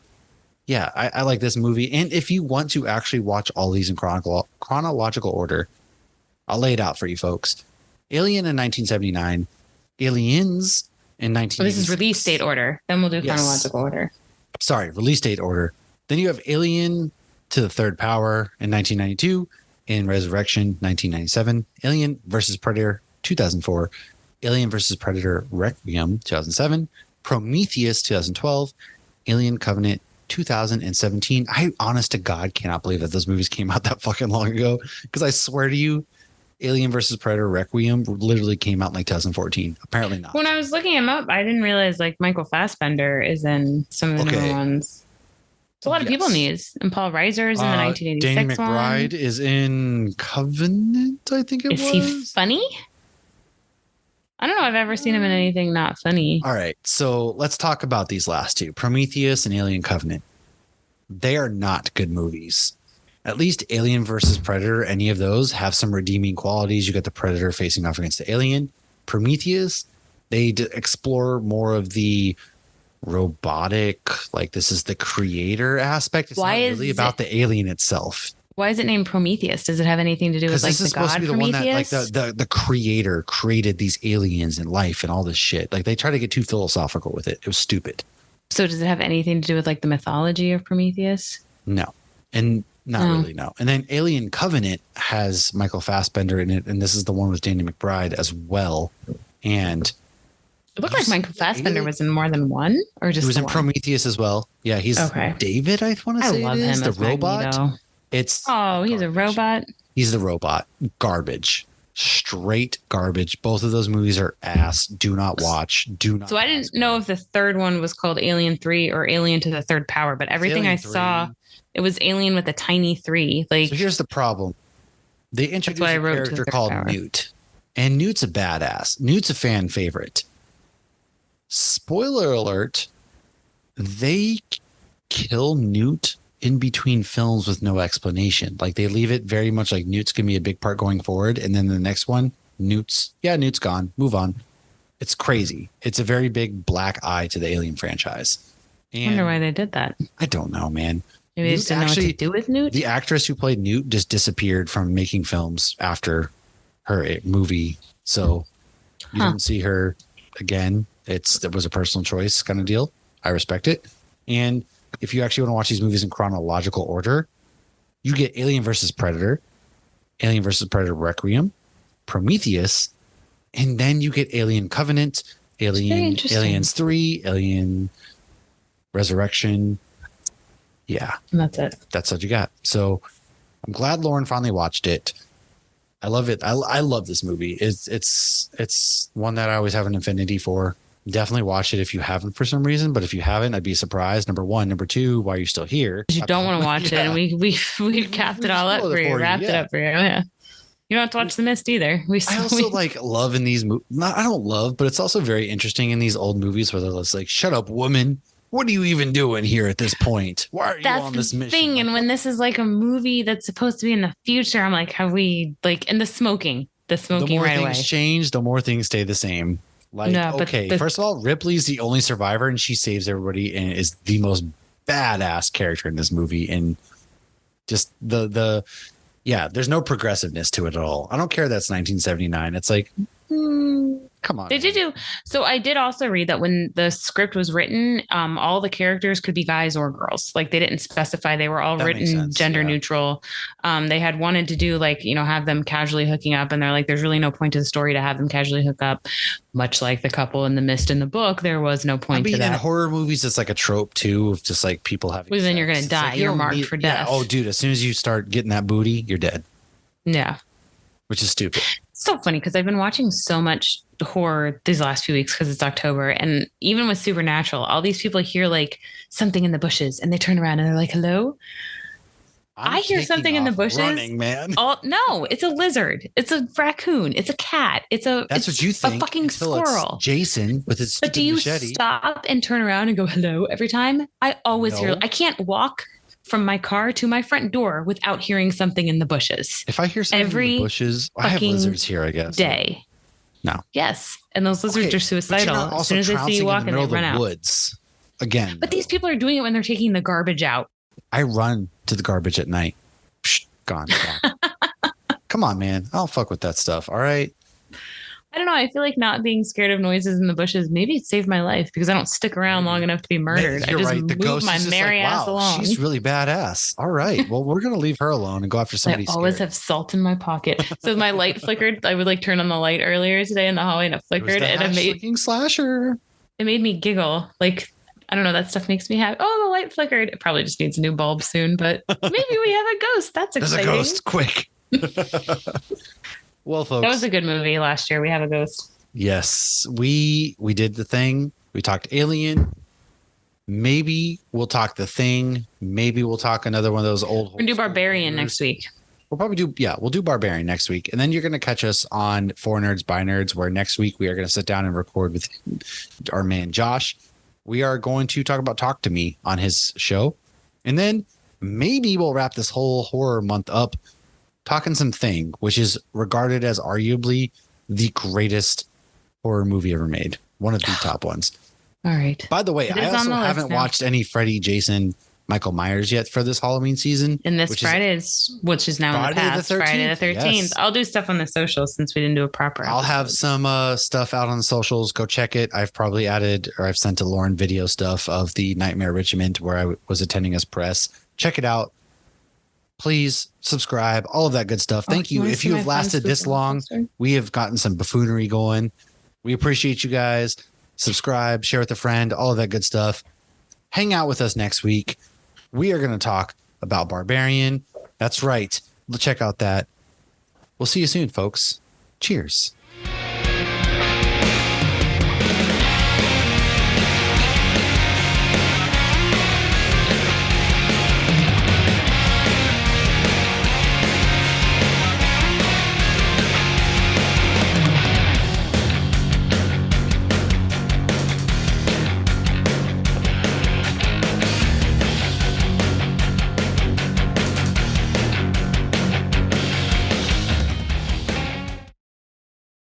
A: Yeah, I like this movie. And if you want to actually watch all these in chronological order, I'll lay it out for you folks. Alien in 1979, Aliens in 1986.
B: This is release date order. Then we'll do chronological order.
A: Sorry, release date order. Then you have Alien to the Third Power in 1992, in Resurrection 1997, Alien versus Predator 2004, Alien versus Predator Requiem 2007, Prometheus 2012, Alien Covenant 2017. I honest to God cannot believe that those movies came out that fucking long ago, because I swear to you, Alien versus Predator Requiem literally came out in like 2014. Apparently not.
B: When I was looking him up, I didn't realize like Michael Fassbender is in some of the newer ones. There's a lot of people in these. And Paul Reiser's in the 1986
A: Danny McBride is in Covenant, I think it was.
B: Is he funny? I don't know. I've ever seen him in anything not funny.
A: All right. So let's talk about these last two, Prometheus and Alien Covenant. They are not good movies. At least Alien versus Predator, any of those have some redeeming qualities. You got the Predator facing off against the Alien. Prometheus, they explore more of the robotic, like this is the creator aspect. It's
B: Why
A: not
B: is
A: really
B: it-
A: about the alien itself.
B: Why is it named Prometheus? Does it have anything to do with
A: Because
B: like
A: this is
B: the
A: supposed
B: god
A: to be the
B: Prometheus?
A: one that like the creator created these aliens and life and all this shit. Like they try to get too philosophical with it. It was stupid.
B: So does it have anything to do with like the mythology of Prometheus?
A: No. And not really, no. And then Alien Covenant has Michael Fassbender in it, and this is the one with Danny McBride as well. And
B: It looked like Michael Fassbender was in more than one, or just
A: he was in
B: one?
A: Prometheus as well. Yeah, he's
B: Okay.
A: David, I want to say
B: love
A: it is,
B: him
A: the
B: as
A: robot.
B: Magneto.
A: It's
B: Oh, he's a
A: garbage.
B: robot.
A: He's the robot. Garbage. Straight garbage. Both of those movies are ass. Do not watch. Do not.
B: So I didn't know if the third one was called Alien 3 or Alien to the Third Power, but everything I saw, it was Alien with a tiny 3. Like,
A: so here's the problem. They introduced
B: why I
A: a
B: wrote to
A: character
B: the Third
A: called
B: Power.
A: Newt. And Newt's a badass. Newt's a fan favorite. Spoiler alert. They kill Newt in between films with no explanation. Like they leave it very much like Newt's gonna be a big part going forward, and then the next one, Newt's gone. Move on. It's crazy. It's a very big black eye to the Alien franchise.
B: I wonder why they did that.
A: I don't know, man.
B: Maybe they
A: Newt
B: just didn't know what to do with Newt.
A: The actress who played Newt just disappeared from making films after her movie, so you don't see her again. It was a personal choice kind of deal. I respect it. And if you actually want to watch these movies in chronological order, you get Alien versus Predator, Alien versus Predator Requiem, Prometheus, and then you get Alien Covenant, Aliens 3, Alien Resurrection. Yeah.
B: And that's it.
A: That's what you got. So I'm glad Lauren finally watched it. I love it. I love this movie. It's one that I always have an affinity for. Definitely watch it if you haven't for some reason, but if you haven't, I'd be surprised. Number one. Number two, why are you still here?
B: You don't want to watch it, and we capped it all up for you, wrapped it up for you. Yeah. You don't have to watch The Mist either.
A: I also like love in these movies. I don't love, but it's also very interesting in these old movies where they're just like, "Shut up, woman! What are you even doing here at this point? Why are you on this mission?"
B: Thing, and when this is like a movie that's supposed to be in the future, I'm like, have we like? And the smoking
A: the more
B: right
A: things
B: away.
A: change, the more things stay the same. Like,
B: No, but
A: okay, first of all, Ripley's the only survivor, and she saves everybody, and is the most badass character in this movie. And just there's no progressiveness to it at all. I don't care that's 1979. It's like, come on.
B: They did do. So I did also read that when the script was written, all the characters could be guys or girls. Like they didn't specify. They were all
A: That makes
B: written
A: sense,
B: gender
A: yeah.
B: neutral. They had wanted to do like, have them casually hooking up. And they're like, there's really no point to the story to have them casually hook up. Much like the couple in The Mist in the book, there was no point to that.
A: In horror movies, it's like a trope too, of just like people having
B: Well, then
A: sex.
B: you're going to
A: It's
B: die.
A: like, you
B: You're
A: don't
B: marked
A: need-
B: for death.
A: Yeah. Oh, dude, as soon as you start getting that booty, you're dead,
B: Yeah.
A: which is stupid.
B: It's so funny because I've been watching so much horror these last few weeks because it's October. And even with Supernatural, all these people hear like something in the bushes and they turn around and they're like, hello. I hear
A: taking
B: something in the
A: off
B: bushes.
A: running, man.
B: Oh, no, it's a lizard. It's a raccoon. It's a cat. That's
A: what you think.
B: A fucking
A: until it's
B: squirrel.
A: Jason with his
B: But
A: stupid
B: do you
A: machete.
B: stop and turn around and go hello every time? I always hear.
A: No.
B: I can't walk from my car to my front door without hearing something in the bushes.
A: If I hear something in
B: every
A: the bushes, I have
B: fucking
A: lizards here, I guess.
B: Day.
A: No.
B: Yes, and those lizards
A: Okay,
B: are
A: but
B: suicidal.
A: you're not
B: As soon as they see you walking,
A: in
B: they
A: the middle
B: run
A: of the
B: out.
A: woods. Again,
B: But these people are doing it when they're taking the garbage out.
A: I run to the garbage at night. Psh, gone. Come on, man. I don't fuck with that stuff. All right.
B: I don't know. I feel like not being scared of noises in the bushes, maybe it saved my life because I don't stick around long enough to be murdered.
A: You're
B: I just
A: right. The
B: move
A: ghost
B: my
A: is just
B: merry
A: like,
B: ass
A: wow,
B: along.
A: she's really badass. All right. Well, we're going to leave her alone and go after
B: I
A: somebody
B: always
A: scary.
B: have salt in my pocket. So my light flickered. I would like turn on the light earlier today in the hallway and it
A: It was
B: flickered
A: the
B: and
A: hash-licking slasher.
B: it made me giggle. Like, I don't know, that stuff makes me happy. Oh, the light flickered. It probably just needs a new bulb soon, but maybe we have a ghost. That's
A: There's
B: exciting.
A: a ghost. Quick. Well, folks.
B: That was a good movie last year. We have a ghost.
A: Yes, we did the thing. We talked Alien. Maybe we'll talk The Thing. Maybe we'll talk another one of those old.
B: We're going to do Barbarian next week.
A: We'll probably we'll do Barbarian next week. And then you're going to catch us on For Nerds by Nerds, where next week we are going to sit down and record with our man Josh. We are going to talk about Talk to Me on his show. And then maybe we'll wrap this whole horror month up talking some Thing, which is regarded as arguably the greatest horror movie ever made. One of the top ones.
B: All right.
A: By the way,
B: It
A: I
B: is on
A: also
B: the list
A: haven't
B: now.
A: watched any Freddy, Jason, Michael Myers yet for this Halloween season.
B: And this Friday's, which is now in the
A: Friday the
B: past,
A: 13th?
B: Friday the 13th.
A: Yes.
B: I'll do stuff on the socials since we didn't do a proper
A: I'll have
B: episode.
A: some stuff out on the socials. Go check it. I've probably added, or I've sent to Lauren video stuff of the Nightmare Richmond where I was attending as press. Check it out. Please subscribe, all of that good stuff. Thank you. If you have lasted this long, we have gotten some buffoonery going. We appreciate you guys. Subscribe, share with a friend, all of that good stuff. Hang out with us next week. We are going to talk about Barbarian. That's right. Check out that. We'll see you soon, folks. Cheers.